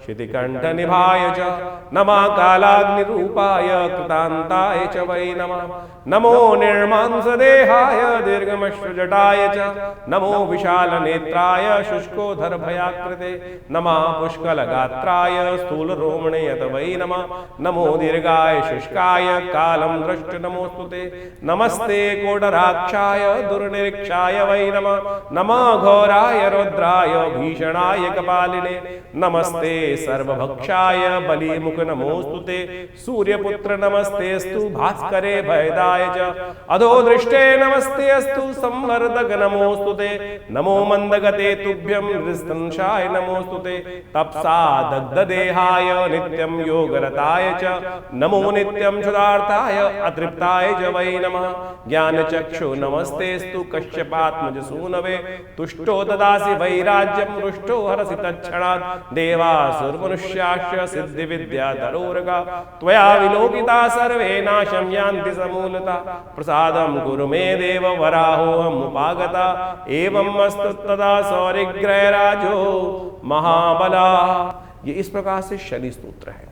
शितिकंठ निभाय च नमः कालाग्निरूपाय कृतांताय च वै नमः। नमो निर्मांस देहाय दीर्घमश्रुजटाय च नमो विशाल नेत्राय शुष्कोधर भयाकृते नमः पुष्कलगात्राय स्थूल रोमणे यत वै नमः। नमो दीर्घाय शुष्काय कालं दृष्ट नमोस्तुते नमस्ते कोडराक्षाय दुर्निरीक्षाय वै नमः। नमः घोराय रुद्राय भीषणाय कपालिने नमस्ते सर्वभक्षाय बलिमुख नमोस्तुते सूर्यपुत्र नमस्तेस्तु भास्करे भयदाय च अधोदृष्टे नमस्तेस्तु संवर्धक नमोस्तुते नमो मंदगते तुभ्यं हृस्तंशाय नमोस्तुते तपसा दग्धदेहाय नित्यं योगरताय च नमो नित्यं क्षुधार्ताय अतृप्ताय च वै नमः। ज्ञानचक्षु नमस्तेस्तु कश्यपात्मज सूनवे तुष्टो ददासि वैराज्यं रुष्टो हरसि तत्क्षणात् देवासुरमनुष्याश्च सिद्धि विद्याधरोरगा त्वया विलोकिता सर्वे नाशं यान्ति समूलता प्रसादं कुरु मे देव वराहोऽहम् उपागता एवं अस्तु तदा सौरिग्रहराजो महाबला। ये इस प्रकार से शनि स्तोत्र है।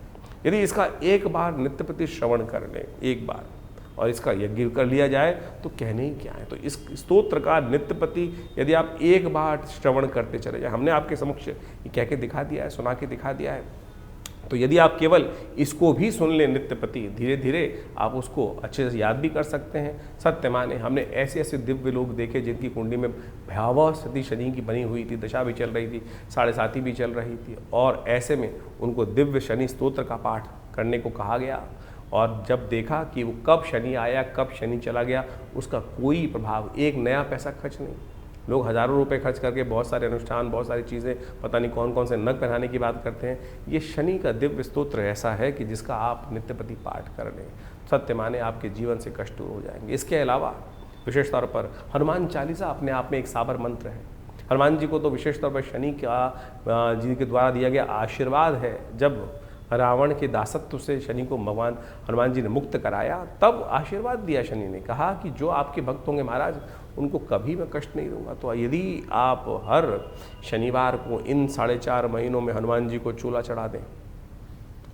यदि इसका एक बार नित्य प्रति श्रवण कर ले एक बार और इसका यज्ञ कर लिया जाए तो कहने ही क्या है। तो इस स्तोत्र का नित्य प्रति यदि आप एक बार श्रवण करते चले जाए, हमने आपके समक्ष ये कह के दिखा दिया है, सुना के दिखा दिया है, तो यदि आप केवल इसको भी सुन लें नित्य प्रति, धीरे धीरे आप उसको अच्छे से याद भी कर सकते हैं। सत्य माने हमने ऐसे ऐसे दिव्य लोग देखे जिनकी कुंडली में भयावह स्थिति शनि की बनी हुई थी, दशा भी चल रही थी, 7.5 भी चल रही थी, और ऐसे में उनको दिव्य शनि स्तोत्र का पाठ करने को कहा गया। और जब देखा कि वो कब शनि आया कब शनि चला गया, उसका कोई प्रभाव, एक नया पैसा खर्च नहीं। लोग हज़ारों रुपए खर्च करके बहुत सारे अनुष्ठान, बहुत सारी चीज़ें, पता नहीं कौन कौन से नग पहनाने की बात करते हैं। ये शनि का दिव्य स्तोत्र ऐसा है कि जिसका आप नित्य प्रति पाठ कर लें, सत्य माने आपके जीवन से कष्ट दूर हो जाएंगे। इसके अलावा विशेष तौर पर हनुमान चालीसा अपने आप में एक साबर मंत्र है। हनुमान जी को तो विशेष तौर पर शनि का जी के द्वारा दिया गया आशीर्वाद है। जब रावण के दासत्व से शनि को भगवान हनुमान जी ने मुक्त कराया, तब आशीर्वाद दिया शनि ने, कहा कि जो आपके भक्त होंगे महाराज उनको कभी मैं कष्ट नहीं दूंगा। तो यदि आप हर शनिवार को इन 4.5 महीनों में हनुमान जी को चूल्हा चढ़ा दें,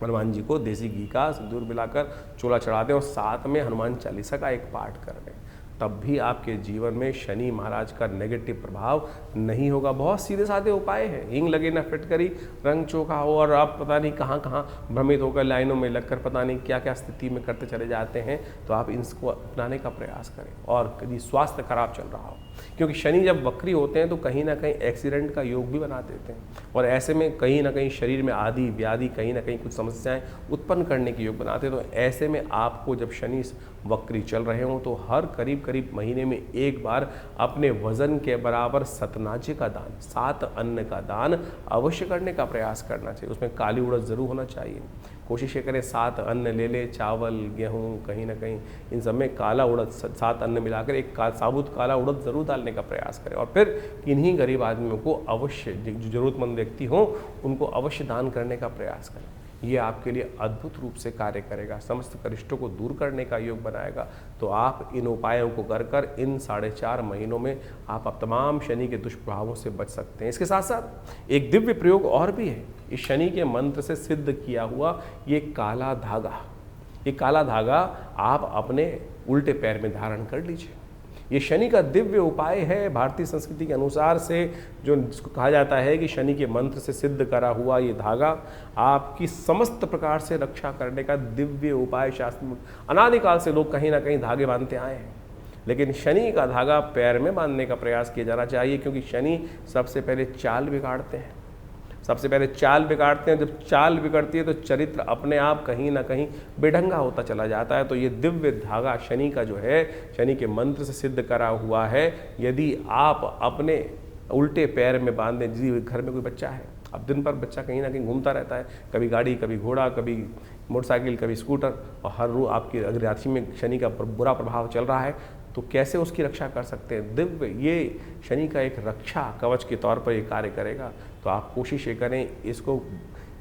हनुमान जी को देसी घी का सिंदूर मिलाकर चूल्हा चढ़ा दें और साथ में हनुमान चालीसा का एक पाठ कर दें, तब भी आपके जीवन में शनि महाराज का नेगेटिव प्रभाव नहीं होगा। बहुत सीधे साधे उपाय हैं। हींग लगे ना फिटकरी, रंग चोखा हो, और आप पता नहीं कहाँ कहाँ भ्रमित होकर लाइनों में लगकर पता नहीं क्या क्या स्थिति में करते चले जाते हैं। तो आप इसको अपनाने का प्रयास करें। और यदि स्वास्थ्य खराब चल रहा हो, क्योंकि शनि जब वक्री होते हैं तो कहीं ना कहीं एक्सीडेंट का योग भी बना देते हैं, और ऐसे में कहीं ना कहीं शरीर में आदि व्याधि, कहीं ना कहीं कुछ समस्याएं उत्पन्न करने के योग बनाते हैं। तो ऐसे में आपको जब शनि वक्री चल रहे हों तो हर करीब महीने में एक बार अपने वजन के बराबर सतनाजे का दान, 7 अन्न का दान अवश्य करने का प्रयास करना चाहिए। उसमें काली उड़द जरूर होना चाहिए। कोशिश ये करें 7 अन्न ले ले, चावल, गेहूं, कहीं ना कहीं इन सब में काला उड़द 7 अन्न मिलाकर एक साबुत काला उड़द जरूर डालने का प्रयास करें। और फिर किन्हीं गरीब आदमियों को अवश्य, जो जरूरतमंद व्यक्ति हों उनको अवश्य दान करने का प्रयास करें। ये आपके लिए अद्भुत रूप से कार्य करेगा, समस्त कष्टों को दूर करने का योग बनाएगा। तो आप इन उपायों को कर इन 4.5 महीनों में आप तमाम शनि के दुष्प्रभावों से बच सकते हैं। इसके साथ साथ एक दिव्य प्रयोग और भी है। इस शनि के मंत्र से सिद्ध किया हुआ ये काला धागा, ये काला धागा आप अपने उल्टे पैर में धारण कर लीजिए। ये शनि का दिव्य उपाय है। भारतीय संस्कृति के अनुसार से जो जिसको कहा जाता है कि शनि के मंत्र से सिद्ध करा हुआ ये धागा आपकी समस्त प्रकार से रक्षा करने का दिव्य उपाय। शास्त्र में अनादिकाल से लोग कहीं ना कहीं धागे बांधते आए हैं, लेकिन शनि का धागा पैर में बांधने का प्रयास किया जाना चाहिए, क्योंकि शनि सबसे पहले चाल बिगाड़ते हैं। सबसे पहले चाल बिगाड़ते हैं। जब चाल बिगड़ती है तो चरित्र अपने आप कहीं ना कहीं बेढंगा होता चला जाता है। तो ये दिव्य धागा शनि का जो है, शनि के मंत्र से सिद्ध करा हुआ है। यदि आप अपने उल्टे पैर में बांध दें, जिस घर में कोई बच्चा है, अब दिन पर बच्चा कहीं ना कहीं घूमता रहता है, कभी गाड़ी, कभी घोड़ा, कभी मोटरसाइकिल, कभी स्कूटर, और हर रोज आपकी अगर राशि में शनि का बुरा प्रभाव चल रहा है तो कैसे उसकी रक्षा कर सकते हैं। दिव्य ये शनि का एक रक्षा कवच के तौर पर ये कार्य करेगा। तो आप कोशिश ये करें इसको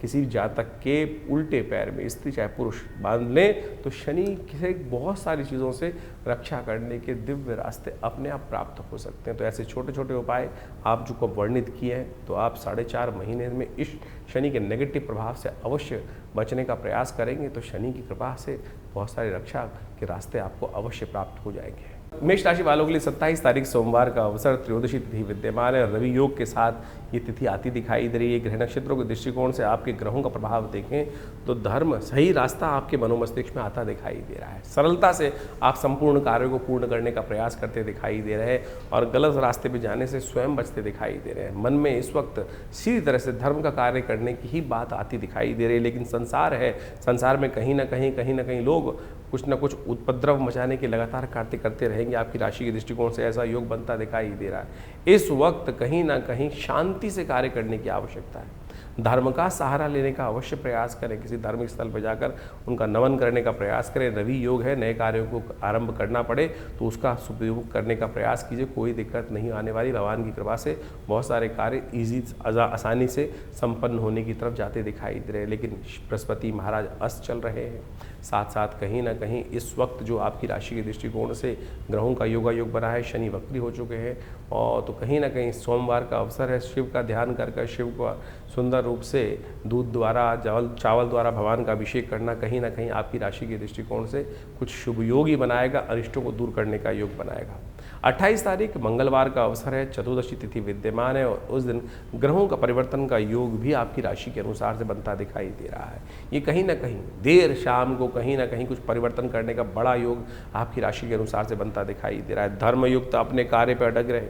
किसी भी जातक के उल्टे पैर में स्त्री चाहे पुरुष बांध लें तो शनि से बहुत सारी चीज़ों से रक्षा करने के दिव्य रास्ते अपने आप प्राप्त हो सकते हैं। तो ऐसे छोटे छोटे उपाय आप जो को वर्णित किए हैं, तो आप 4.5 महीने में इस शनि के नेगेटिव प्रभाव से अवश्य बचने का प्रयास करेंगे तो शनि की कृपा से बहुत सारी रक्षा के रास्ते आपको अवश्य प्राप्त हो जाएंगे। मेष राशि वालों के लिए 27 तारीख सोमवार का अवसर त्रयोदशी तिथि विद्यमान है। रवि योग के साथ ये तिथि आती दिखाई दे रही है। ग्रह नक्षत्रों के दृष्टिकोण से आपके ग्रहों का प्रभाव देखें तो धर्म सही रास्ता आपके मनोमस्तिष्क में आता दिखाई दे रहा है। सरलता से आप संपूर्ण कार्यों को पूर्ण करने का प्रयास करते दिखाई दे रहे हैं और गलत रास्ते पर जाने से स्वयं बचते दिखाई दे रहे हैं। मन में इस वक्त सीधी तरह से धर्म का कार्य करने की ही बात आती दिखाई दे रही है, लेकिन संसार है, संसार में कहीं ना कहीं लोग कुछ न कुछ उपद्रव मचाने की लगातार कार्य करते रहेंगे। आपकी राशि के दृष्टिकोण से ऐसा योग बनता दिखाई दे रहा है। इस वक्त कहीं ना कहीं शांति से कार्य करने की आवश्यकता है। धर्म का सहारा लेने का अवश्य प्रयास करें। किसी धार्मिक स्थल पर जाकर उनका नमन करने का प्रयास करें। रवि योग है, नए कार्यों को आरंभ करना पड़े तो उसका सदुपयोग करने का प्रयास कीजिए। कोई दिक्कत नहीं आने वाली। भगवान की कृपा से बहुत सारे कार्य आसानी से संपन्न होने की तरफ जाते दिखाई दे रहे हैं। लेकिन बृहस्पति महाराज अस्त चल रहे हैं, साथ साथ कहीं ना कहीं इस वक्त जो आपकी राशि के दृष्टिकोण से ग्रहों का योग बना है, शनि वक्री हो चुके हैं और तो कहीं ना कहीं सोमवार का अवसर है। शिव का ध्यान कर शिव को सुंदर रूप से दूध द्वारा चावल द्वारा भगवान का अभिषेक करना कहीं ना कहीं आपकी राशि के दृष्टिकोण से कुछ शुभ योग ही बनाएगा, अरिष्टों को दूर करने का योग बनाएगा। 28 तारीख मंगलवार का अवसर है, चतुर्दशी तिथि विद्यमान है और उस दिन ग्रहों का परिवर्तन का योग भी आपकी राशि के अनुसार से बनता दिखाई दे रहा है। ये कहीं ना कहीं देर शाम को कहीं ना कहीं कुछ परिवर्तन करने का बड़ा योग आपकी राशि के अनुसार से बनता दिखाई दे रहा है। धर्मयुक्त अपने कार्य पर अडग रहे,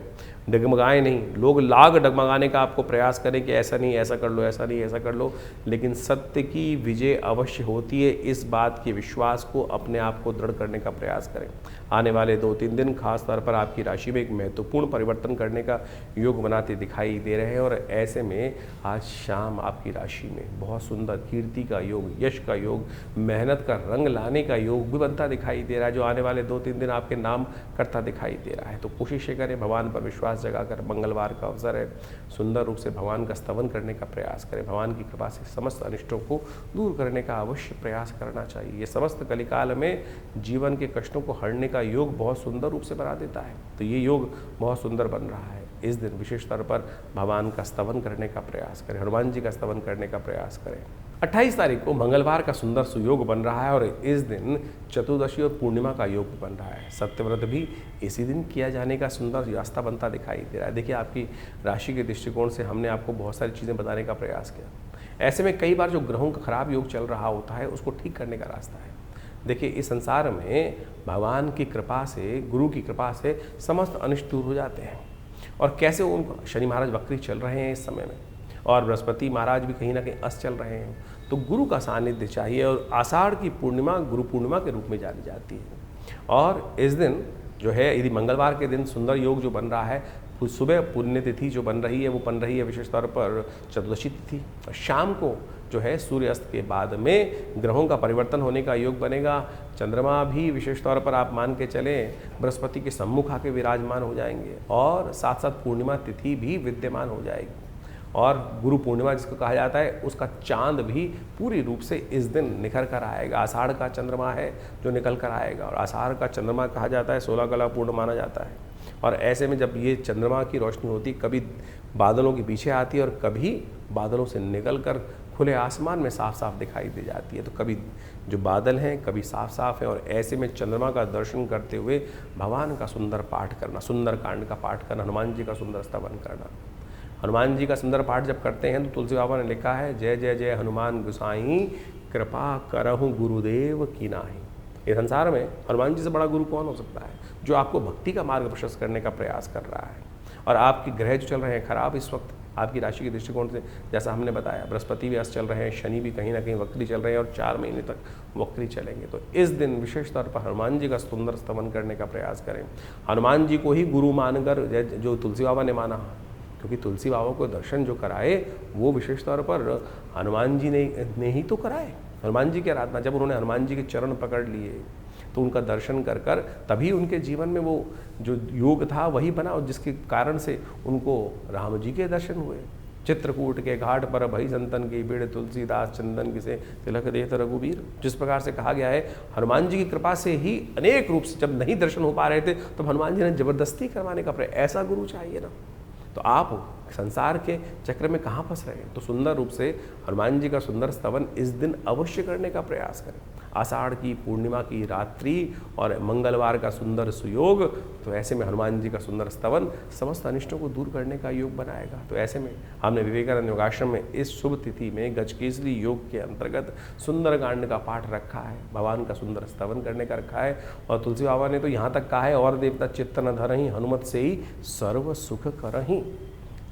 डगमगाए नहीं। लोग लाग डगमगाने का आपको प्रयास करें कि ऐसा नहीं, ऐसा कर लो, ऐसा नहीं, ऐसा कर लो, लेकिन सत्य की विजय अवश्य होती है। इस बात के विश्वास को अपने आप को दृढ़ करने का प्रयास करें। आने वाले 2-3 दिन खास तौर पर आपकी राशि में एक महत्वपूर्ण परिवर्तन करने का योग बनाते दिखाई दे रहे हैं और ऐसे में आज शाम आपकी राशि में बहुत सुंदर कीर्ति का योग, यश का योग, मेहनत का रंग लाने का योग भी बनता दिखाई दे रहा है, जो आने वाले 2-3 दिन आपके नाम करता दिखाई दे रहा है। तो कोशिश करें, भगवान पर विश्वास जगाकर, मंगलवार का अवसर है, सुंदर रूप से भगवान का स्तवन करने का प्रयास करें। भगवान की कृपा से समस्त अनिष्टों को दूर करने का अवश्य प्रयास करना चाहिए। ये समस्त कलिकाल में जीवन के कष्टों को हरने का योग बहुत सुंदर रूप से बना देता है। तो ये योग बहुत सुंदर बन रहा है। इस दिन विशेष तौर पर भगवान का स्तवन करने का प्रयास करें, हनुमान जी का स्तवन करने का प्रयास करें। 28 तारीख को मंगलवार का सुंदर सुयोग बन रहा है और इस दिन चतुर्दशी और पूर्णिमा का योग बन रहा है। सत्यव्रत भी इसी दिन किया जाने का सुंदर रास्ता बनता दिखाई दे रहा है। देखिए, आपकी राशि के दृष्टिकोण से हमने आपको बहुत सारी चीज़ें बताने का प्रयास किया। ऐसे में कई बार जो ग्रहों का खराब योग चल रहा होता है उसको ठीक करने का रास्ता है। देखिए, इस संसार में भगवान की कृपा से, गुरु की कृपा से समस्त अनिष्ट दूर हो जाते हैं। और कैसे उनको शनि महाराज वक्री चल रहे हैं इस समय में और बृहस्पति महाराज भी कहीं ना कहीं अस्त चल रहे हैं, तो गुरु का सानिध्य चाहिए। और आषाढ़ की पूर्णिमा गुरु पूर्णिमा के रूप में जानी जाती है और इस दिन जो है, यदि मंगलवार के दिन सुंदर योग जो बन रहा है, सुबह पुण्य तिथि जो बन रही है वो बन रही है विशेष तौर पर चतुर्दशी तिथि, और शाम को जो है सूर्यास्त के बाद में ग्रहों का परिवर्तन होने का योग बनेगा। चंद्रमा भी विशेष तौर पर आप मान के चलें बृहस्पति के सम्मुख आके विराजमान हो जाएंगे और साथ साथ पूर्णिमा तिथि भी विद्यमान हो जाएगी। और गुरु पूर्णिमा जिसको कहा जाता है, उसका चांद भी पूरी रूप से इस दिन निखर कर आएगा। आषाढ़ का चंद्रमा है जो निकल कर आएगा और आषाढ़ का चंद्रमा कहा जाता है 16 कला पूर्ण माना जाता है। और ऐसे में जब ये चंद्रमा की रोशनी होती, कभी बादलों के पीछे आती है और कभी बादलों से निकल कर खुले आसमान में साफ साफ दिखाई दे जाती है। तो कभी जो बादल हैं कभी साफ साफ है और ऐसे में चंद्रमा का दर्शन करते हुए भगवान का सुंदर पाठ करना, सुंदर कांड का पाठ करना, हनुमान जी का सुंदर स्तवन करना। हनुमान जी का सुंदर पाठ जब करते हैं तो तुलसी बाबा ने लिखा है, जय जय जय हनुमान गोसाई, कृपा करहु गुरुदेव की नाही। इस संसार में हनुमान जी से बड़ा गुरु कौन हो सकता है, जो आपको भक्ति का मार्ग प्रशस्त करने का प्रयास कर रहा है। और आपके ग्रह जो चल रहे हैं खराब इस वक्त आपकी राशि के दृष्टिकोण से, जैसा हमने बताया, बृहस्पति भी अस्त चल रहे हैं, शनि भी कहीं ना कहीं वक्री चल रहे हैं और 4 महीने तक वक्री चलेंगे। तो इस दिन विशेष तौर पर हनुमान जी का सुंदर स्तवन करने का प्रयास करें। हनुमान जी को ही गुरु मानकर, जो तुलसी बाबा ने माना, क्योंकि तुलसी बाबा को दर्शन जो कराए वो विशेष तौर पर हनुमान जी ने ही तो कराए। हनुमान जी की आराधना, जब उन्होंने हनुमान जी के चरण पकड़ लिए तो उनका दर्शन कर कर तभी उनके जीवन में वो जो योग था वही बना और जिसके कारण से उनको राम जी के दर्शन हुए। चित्रकूट के घाट पर भई संतन की भीड़, तुलसीदास चंदन किसे तिलक देत रघुबीर। जिस प्रकार से कहा गया है, हनुमान जी की कृपा से ही अनेक रूप से जब नहीं दर्शन हो पा रहे थे तो हनुमान जी ने जबरदस्ती करवाने का प्रयास, ऐसा गुरु चाहिए ना। तो आप संसार के चक्र में कहाँ फंस रहे हैं? तो सुंदर रूप से हनुमान जी का सुंदर स्तवन इस दिन अवश्य करने का प्रयास करें। आषाढ़ की पूर्णिमा की रात्रि और मंगलवार का सुंदर सुयोग, तो ऐसे में हनुमान जी का सुंदर स्तवन समस्त अनिष्टों को दूर करने का योग बनाएगा। तो ऐसे में हमने विवेकानंद योगाश्रम में इस शुभ तिथि में गजकेसरी योग के अंतर्गत सुंदरकांड का पाठ रखा है, भगवान का सुंदर स्तवन करने का रखा है। और तुलसी बाबा ने तो यहाँ तक कहा है, और देवता चित्त न धरहीं, हनुमत से ही सर्व सुख करहीं।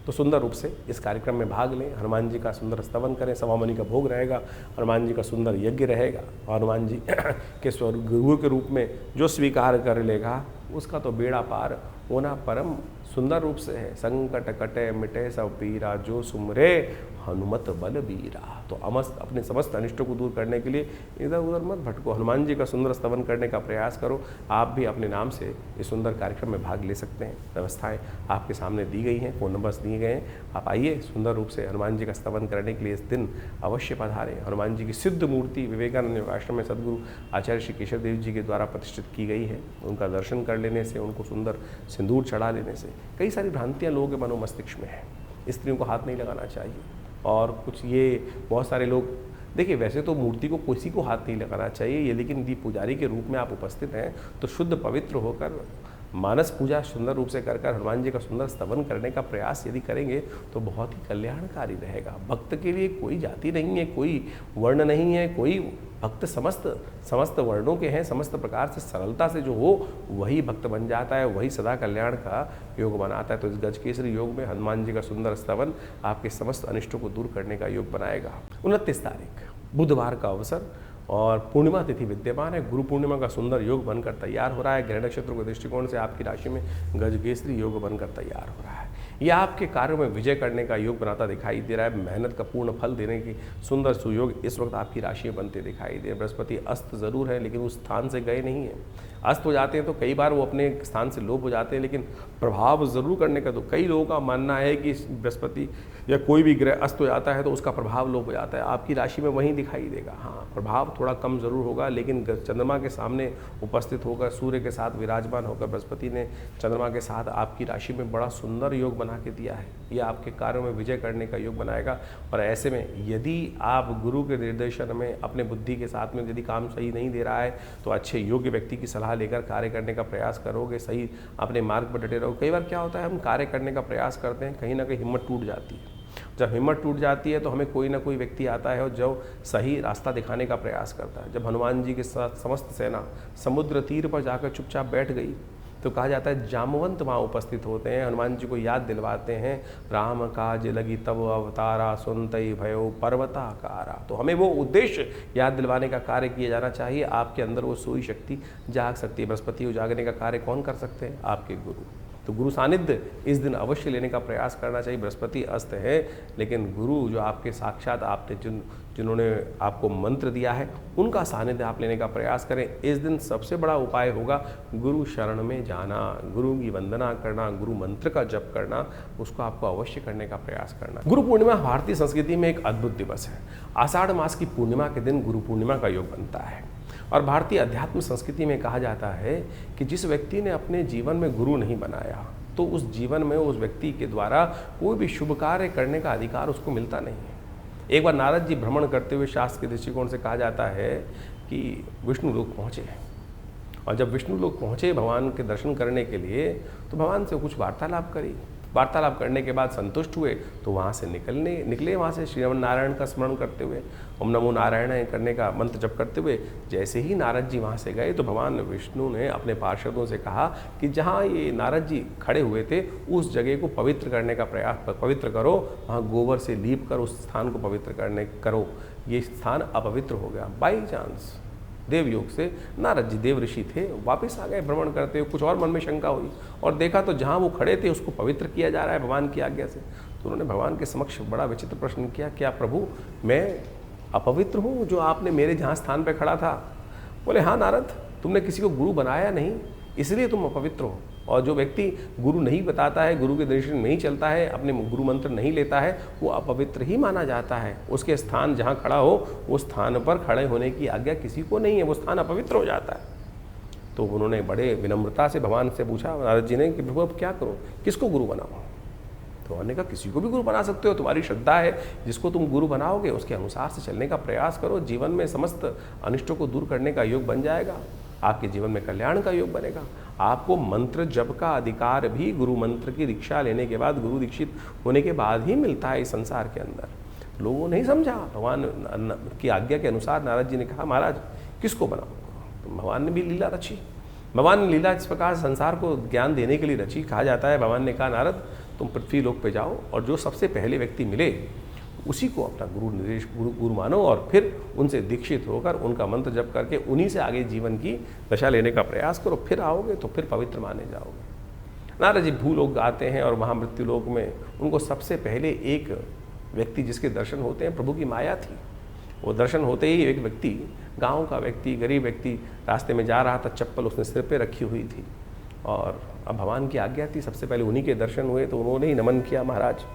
तो सुंदर रूप से इस कार्यक्रम में भाग लें, हनुमान जी का सुंदर स्तवन करें, सवामणि का भोग रहेगा, हनुमान जी का सुंदर यज्ञ रहेगा। और हनुमान जी के गुरु के रूप में जो स्वीकार कर लेगा उसका तो बेड़ा पार होना परम सुंदर रूप से है। संकट कटे मिटे सब पीरा, जो सुमरे हनुमत बल बीरा। तो अपने समस्त अनिष्टों को दूर करने के लिए इधर उधर मत भटको, हनुमान जी का सुंदर स्तवन करने का प्रयास करो। आप भी अपने नाम से इस सुंदर कार्यक्रम में भाग ले सकते हैं। व्यवस्थाएं आपके सामने दी गई हैं, फ़ोन नंबर्स दिए गए हैं। आप आइए, सुंदर रूप से हनुमान जी का स्तवन करने के लिए इस दिन अवश्य पधारें। हनुमान जी की सिद्ध मूर्ति विवेकानंद योगाश्रम में सदगुरु आचार्य श्री केशव देव जी के द्वारा प्रतिष्ठित की गई है। उनका दर्शन कर लेने से, उनको सुंदर सिंदूर चढ़ा लेने से कई सारी भ्रांतियाँ लोगों के मनो मस्तिष्क में हैं। स्त्रियों को हाथ नहीं लगाना चाहिए, और कुछ ये बहुत सारे लोग, देखिए वैसे तो मूर्ति को किसी को हाथ नहीं लगाना चाहिए ये, लेकिन यदि पुजारी के रूप में आप उपस्थित हैं तो शुद्ध पवित्र होकर मानस पूजा सुंदर रूप से कर हनुमान जी का सुंदर स्तवन करने का प्रयास यदि करेंगे तो बहुत ही कल्याणकारी रहेगा। भक्त के लिए कोई जाति नहीं है, कोई वर्ण नहीं है, कोई भक्त समस्त वर्णों के हैं। समस्त प्रकार से सरलता से जो हो वही भक्त बन जाता है, वही सदा कल्याण का योग बनाता है। तो इस गजकेसरी योग में हनुमान जी का सुंदर स्तवन आपके समस्त अनिष्टों को दूर करने का योग बनाएगा। 29 तारीख बुधवार का अवसर और पूर्णिमा तिथि विद्यमान है। गुरु पूर्णिमा का सुंदर योग बनकर तैयार हो रहा है। ग्रह नक्षत्रों के दृष्टिकोण से आपकी राशि में गजकेसरी योग बनकर तैयार हो रहा है। यह आपके कार्यों में विजय करने का योग बनाता दिखाई दे रहा है। मेहनत का पूर्ण फल देने की सुंदर सुयोग इस वक्त आपकी राशि में बनते दिखाई दे। बृहस्पति अस्त जरूर है लेकिन उस स्थान से गए नहीं है। अस्त हो जाते हैं तो कई बार वो अपने स्थान से लोप हो जाते हैं, लेकिन प्रभाव जरूर करने का तो कई लोगों का मानना है कि बृहस्पति या कोई भी ग्रह अस्त हो जाता है तो उसका प्रभाव लोप हो जाता है। आपकी राशि में वहीं दिखाई देगा। हाँ, प्रभाव थोड़ा कम जरूर होगा, लेकिन चंद्रमा के सामने उपस्थित होकर, सूर्य के साथ विराजमान होकर बृहस्पति ने चंद्रमा के साथ आपकी राशि में बड़ा सुंदर योग बना के दिया है। यह आपके कार्यों में विजय करने का योग बनाएगा। और ऐसे में यदि आप गुरु के निर्देशन में अपने बुद्धि के साथ में यदि काम सही नहीं दे रहा है तो अच्छे योग्य व्यक्ति की सलाह लेकर कार्य करने का प्रयास करोगे, सही अपने मार्ग पर डटे रहो। कई बार क्या होता है, हम कार्य करने का प्रयास करते हैं, कहीं ना कहीं हिम्मत टूट जाती है। जब हिम्मत टूट जाती है तो हमें कोई ना कोई व्यक्ति आता है और जो सही रास्ता दिखाने का प्रयास करता है। जब हनुमान जी के साथ समस्त सेना समुद्र तीर पर जाकर चुपचाप बैठ गई तो कहा जाता है जामवंत वहाँ उपस्थित होते हैं, हनुमान जी को याद दिलवाते हैं, राम काज लगी तब अवतारा, सुनतई भयो पर्वताकारा। तो हमें वो उद्देश्य याद दिलवाने का कार्य किया जाना चाहिए। आपके अंदर वो सोई शक्ति जाग सकती है। बृहस्पति को जागने का कार्य कौन कर सकते हैं? आपके गुरु। तो गुरु सानिध्य इस दिन अवश्य लेने का प्रयास करना चाहिए। बृहस्पति अस्त है लेकिन गुरु जो आपके साक्षात आपने जिन्होंने आपको मंत्र दिया है उनका सानिध्य आप लेने का प्रयास करें। इस दिन सबसे बड़ा उपाय होगा गुरु शरण में जाना, गुरु की वंदना करना, गुरु मंत्र का जप करना, उसको आपको अवश्य करने का प्रयास करना। गुरु पूर्णिमा भारतीय संस्कृति में एक अद्भुत दिवस है। आषाढ़ मास की पूर्णिमा के दिन गुरु पूर्णिमा का योग बनता है। और भारतीय अध्यात्म संस्कृति में कहा जाता है कि जिस व्यक्ति ने अपने जीवन में गुरु नहीं बनाया तो उस जीवन में उस व्यक्ति के द्वारा कोई भी शुभ कार्य करने का अधिकार उसको मिलता नहीं है। एक बार नारद जी भ्रमण करते हुए शास्त्र के दृष्टिकोण से कहा जाता है कि विष्णु लोक पहुँचे, और जब विष्णु लोक पहुँचे भगवान के दर्शन करने के लिए तो भगवान से कुछ वार्तालाप करी। वार्तालाप करने के बाद संतुष्ट हुए तो वहाँ से निकले वहाँ से श्रीमन नारायण का स्मरण करते हुए, ओम नमो नारायण करने का मंत्र जप करते हुए। जैसे ही नारद जी वहाँ से गए तो भगवान विष्णु ने अपने पार्षदों से कहा कि जहाँ ये नारद जी खड़े हुए थे उस जगह को पवित्र करने का प्रयास, पवित्र करो, वहाँ गोबर से लीप कर उस स्थान को पवित्र करो। ये स्थान अपवित्र हो गया। बाई चांस देवयोग से नारद जी देव ऋषि थे, वापस आ गए भ्रमण करते हुए। कुछ और मन में शंका हुई और देखा तो जहाँ वो खड़े थे उसको पवित्र किया जा रहा है भगवान की आज्ञा से। तो उन्होंने भगवान के समक्ष बड़ा विचित्र प्रश्न किया, क्या प्रभु मैं अपवित्र हूँ जो आपने मेरे जहाँ स्थान पर खड़ा था? बोले हाँ नारद, तुमने किसी को गुरु बनाया नहीं इसलिए तुम अपवित्र हो। और जो व्यक्ति गुरु नहीं बताता है, गुरु के दर्शन में नहीं चलता है, अपने गुरु मंत्र नहीं लेता है, वो अपवित्र ही माना जाता है। उसके स्थान जहाँ खड़ा हो उस स्थान पर खड़े होने की आज्ञा किसी को नहीं है, वो स्थान अपवित्र हो जाता है। तो उन्होंने बड़े विनम्रता से भगवान से पूछा, नारद जी ने, कि प्रभु अब क्या करूँ, किसको गुरु बनाऊँ? तो उन्होंने कहा किसी को भी गुरु बना सकते हो, तुम्हारी श्रद्धा है, जिसको तुम गुरु बनाओगे उसके अनुसार से चलने का प्रयास करो, जीवन में समस्त अनिष्टों को दूर करने का योग बन जाएगा, आपके जीवन में कल्याण का योग बनेगा। आपको मंत्र जप का अधिकार भी गुरु मंत्र की दीक्षा लेने के बाद, गुरु दीक्षित होने के बाद ही मिलता है इस संसार के अंदर। लोगों ने नहीं समझा। भगवान की आज्ञा के अनुसार नारद जी ने कहा, महाराज किसको बनाओ? तो भगवान ने भी लीला रची। भगवान ने लीला इस प्रकार संसार को ज्ञान देने के लिए रची। कहा जाता है भगवान ने कहा, नारद तुम पृथ्वी लोक पे जाओ और जो सबसे पहले व्यक्ति मिले उसी को अपना गुरु मानो और फिर उनसे दीक्षित होकर उनका मंत्र जप करके उन्हीं से आगे जीवन की दशा लेने का प्रयास करो, फिर आओगे तो फिर पवित्र माने जाओगे। नारद जी भूलोक आते हैं और महामृत्यु लोक में उनको सबसे पहले एक व्यक्ति जिसके दर्शन होते हैं, प्रभु की माया थी। वो दर्शन होते ही एक व्यक्ति, गांव का व्यक्ति, गरीब व्यक्ति रास्ते में जा रहा था, चप्पल उसने सिर पे रखी हुई थी और अब भगवान की आज्ञा थी, सबसे पहले उन्हीं के दर्शन हुए तो उन्होंने ही नमन किया महाराज।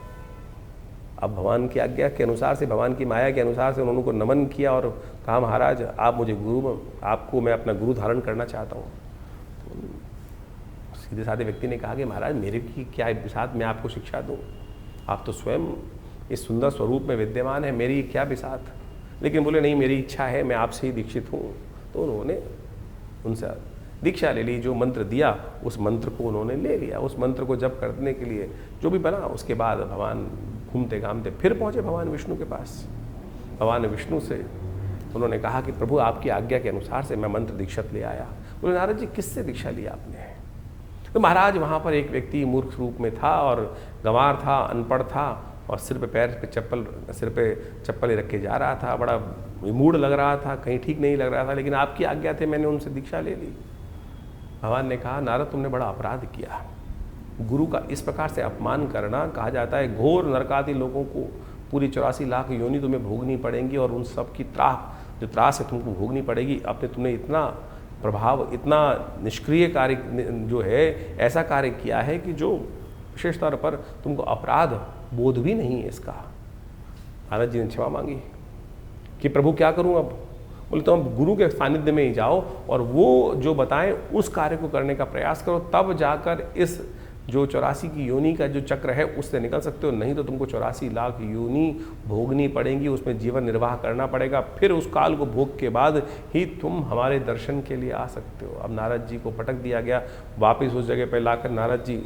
अब भगवान की आज्ञा के अनुसार से, भगवान की माया के अनुसार से उन्होंने को नमन किया और कहा, महाराज आप मुझे आपको मैं अपना गुरु धारण करना चाहता हूँ। तो सीधे साधे व्यक्ति ने कहा कि महाराज मेरे की क्या बिसात, मैं आपको शिक्षा दूँ, आप तो स्वयं इस सुंदर स्वरूप में विद्यमान है, मेरी क्या बिसात। लेकिन बोले नहीं, मेरी इच्छा है, मैं आपसे ही दीक्षित हूँ। तो उन्होंने उनसे दीक्षा ले ली, जो मंत्र दिया उस मंत्र को उन्होंने ले लिया। उस मंत्र को जप करने के लिए जो भी बना, उसके बाद भगवान घूमते घामते फिर पहुँचे भगवान विष्णु के पास। भगवान विष्णु से उन्होंने कहा कि प्रभु आपकी आज्ञा के अनुसार से मैं मंत्र दीक्षित ले आया। बोले नारद जी किससे दीक्षा ली आपने? तो महाराज वहाँ पर एक व्यक्ति मूर्ख रूप में था और गंवार था, अनपढ़ था और सिर पे चप्पल रख के जा रहा था, बड़ा मूड लग रहा था, कहीं ठीक नहीं लग रहा था, लेकिन आपकी आज्ञा थे, मैंने उनसे दीक्षा ले ली। भगवान ने कहा, नारद तुमने बड़ा अपराध किया। गुरु का इस प्रकार से अपमान करना, कहा जाता है घोर नरकादि लोगों को पूरी 84 लाख योनि तुम्हें भोगनी पड़ेंगी और उन सब की त्रास है तुमको भोगनी पड़ेगी। अपने तुमने इतना प्रभाव, इतना निष्क्रिय कार्य जो है, ऐसा कार्य किया है कि जो विशेष तौर पर तुमको अपराध बोध भी नहीं है इसका। नारद जी ने क्षमा मांगी कि प्रभु क्या करूं अब? बोले तो अब गुरु के सानिध्य में ही जाओ और वो जो बताएं उस कार्य को करने का प्रयास करो, तब जाकर इस जो 84 की योनि का जो चक्र है उससे निकल सकते हो, नहीं तो तुमको 84 लाख योनि भोगनी पड़ेंगी, उसमें जीवन निर्वाह करना पड़ेगा, फिर उस काल को भोग के बाद ही तुम हमारे दर्शन के लिए आ सकते हो। अब नारद जी को पटक दिया गया, वापस उस जगह पर लाकर नारद जी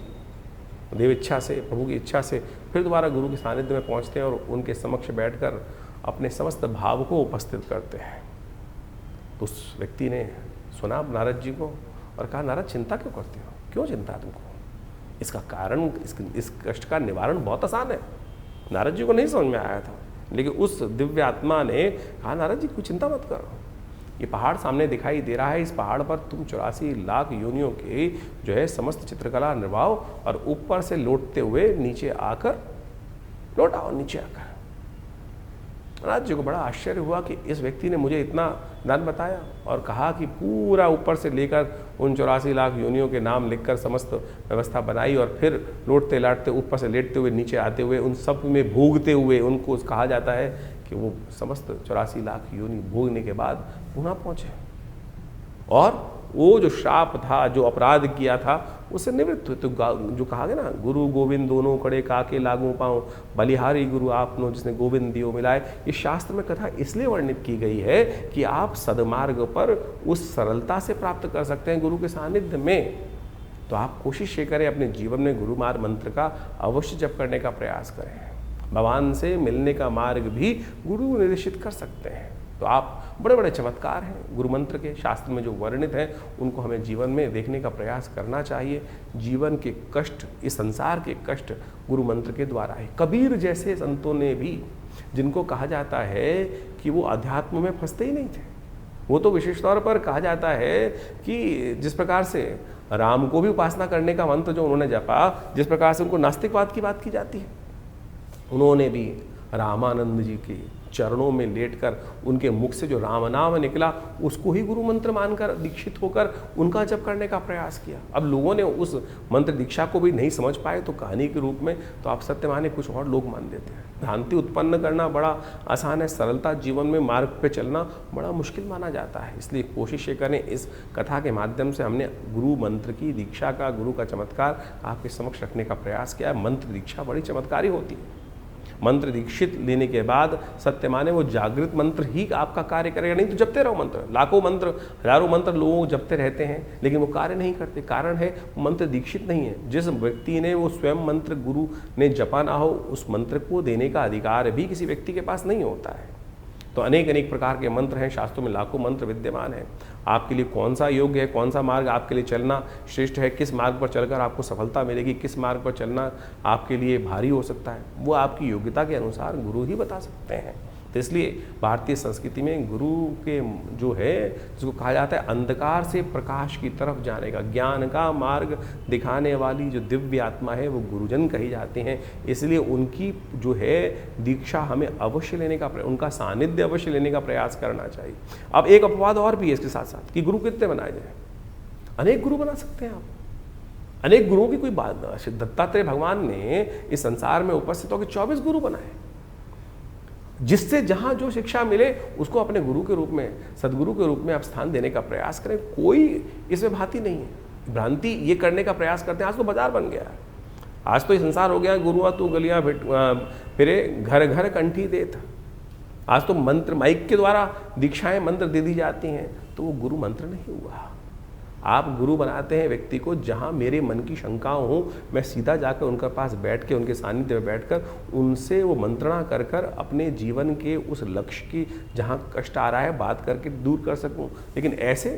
देव इच्छा से, प्रभु की इच्छा से फिर दोबारा गुरु के सानिध्य में पहुँचते हैं और उनके समक्ष बैठकर अपने समस्त भाव को उपस्थित करते हैं। तो उस व्यक्ति ने सुना नारद जी को और कहा, नारद चिंता क्यों करते हो? क्यों चिंता है तुमको? इसका कारण, इस कष्ट का निवारण बहुत आसान है। नारद जी को नहीं समझ में आया था, लेकिन उस दिव्य आत्मा ने कहा, नारद जी कोई चिंता मत करो, ये पहाड़ सामने दिखाई दे रहा है, इस पहाड़ पर तुम 84 लाख योनियों के जो है समस्त चित्रकला निर्वाहो और ऊपर से लौटते हुए नीचे आकर लौट आओ, नीचे आकर। नारद जी को बड़ा आश्चर्य हुआ कि इस व्यक्ति ने मुझे इतना दान बताया और कहा कि पूरा ऊपर से लेकर उन 84 लाख योनियों के नाम लिखकर समस्त व्यवस्था बनाई और फिर लौटते लाटते ऊपर से लेटते हुए नीचे आते हुए उन सब में भोगते हुए, उनको कहा जाता है कि वो समस्त 84 लाख योनि भोगने के बाद पुनः पहुँचे और वो जो श्राप था, जो अपराध किया था, उससे निवृत्त हुए। तो जो कहा गया ना, गुरु गोविंद दोनों कड़े काके लागू पाऊँ, बलिहारी गुरु आपनो जिसने गोविंद दियो मिलाए, ये शास्त्र में कथा इसलिए वर्णित की गई है कि आप सदमार्ग पर उस सरलता से प्राप्त कर सकते हैं गुरु के सानिध्य में। तो आप कोशिश ये करें, अपने जीवन में गुरु मार्ग मंत्र का अवश्य जप करने का प्रयास करें। भगवान से मिलने का मार्ग भी गुरु निर्देशित कर सकते हैं। तो आप बड़े बड़े चमत्कार हैं गुरु मंत्र के, शास्त्र में जो वर्णित हैं उनको हमें जीवन में देखने का प्रयास करना चाहिए। जीवन के कष्ट, इस संसार के कष्ट गुरु मंत्र के द्वारा है। कबीर जैसे संतों ने भी, जिनको कहा जाता है कि वो अध्यात्म में फंसते ही नहीं थे, वो तो विशेष तौर पर कहा जाता है कि जिस प्रकार से राम को भी उपासना करने का मंत्र जो उन्होंने जपा, जिस प्रकार से उनको नास्तिकवाद की बात की जाती है, उन्होंने भी रामानंद जी के चरणों में लेटकर उनके मुख से जो राम नाम निकला उसको ही गुरु मंत्र मानकर दीक्षित होकर उनका जप करने का प्रयास किया। अब लोगों ने उस मंत्र दीक्षा को भी नहीं समझ पाए तो कहानी के रूप में तो आप सत्य माने कुछ और लोग मान देते हैं। भ्रांति उत्पन्न करना बड़ा आसान है, सरलता जीवन में मार्ग पे चलना बड़ा मुश्किल माना जाता है। इसलिए कोशिश ये करें, इस कथा के माध्यम से हमने गुरु मंत्र की दीक्षा का, गुरु का चमत्कार आपके समक्ष रखने का प्रयास किया। मंत्र दीक्षा बड़ी चमत्कारी होती है। मंत्र दीक्षित लेने के बाद सत्य माने वो जागृत मंत्र ही आपका कार्य करेगा, नहीं तो जपते रहो मंत्र, लाखों मंत्र, हजारों मंत्र लोग जपते रहते हैं लेकिन वो कार्य नहीं करते। कारण है मंत्र दीक्षित नहीं है। जिस व्यक्ति ने वो स्वयं मंत्र गुरु ने जपा ना हो उस मंत्र को देने का अधिकार भी किसी व्यक्ति के पास नहीं होता है। तो अनेक अनेक प्रकार के मंत्र हैं, शास्त्रों में लाखों मंत्र विद्यमान हैं। आपके लिए कौन सा योग्य है, कौन सा मार्ग आपके लिए चलना श्रेष्ठ है, किस मार्ग पर चलकर आपको सफलता मिलेगी, किस मार्ग पर चलना आपके लिए भारी हो सकता है, वो आपकी योग्यता के अनुसार गुरु ही बता सकते हैं। तो इसलिए भारतीय संस्कृति में गुरु के जो है जिसको कहा जाता है अंधकार से प्रकाश की तरफ जाने का, ज्ञान का मार्ग दिखाने वाली जो दिव्य आत्मा है वो गुरुजन कही जाते हैं। इसलिए उनकी जो है दीक्षा हमें अवश्य लेने का, उनका सानिध्य अवश्य लेने का प्रयास करना चाहिए। अब एक अपवाद और भी है इसके साथ साथ कि गुरु कितने बनाए जाए। अनेक गुरु बना सकते हैं आप, अनेक गुरुओं की कोई बात ना। दत्तात्रेय भगवान ने इस संसार में उपस्थित होकर 24 गुरु बनाए, जिससे जहां जो शिक्षा मिले उसको अपने गुरु के रूप में, सदगुरु के रूप में आप स्थान देने का प्रयास करें। कोई इसमें भांति नहीं है। भ्रांति ये करने का प्रयास करते हैं। आज तो बाजार बन गया है, आज तो ये संसार हो गया, गुरुआ तू गलियां फिरे घर घर कंठी देत। आज तो मंत्र माइक के द्वारा दीक्षाएं मंत्र दे दी जाती हैं, तो वो गुरु मंत्र नहीं हुआ। आप गुरु बनाते हैं व्यक्ति को जहां मेरे मन की शंकाओं हो, मैं सीधा जाकर उनके पास बैठ के, उनके सानिध्य में बैठकर उनसे वो मंत्रणा कर कर अपने जीवन के उस लक्ष्य की जहां कष्ट आ रहा है बात करके दूर कर सकूं। लेकिन ऐसे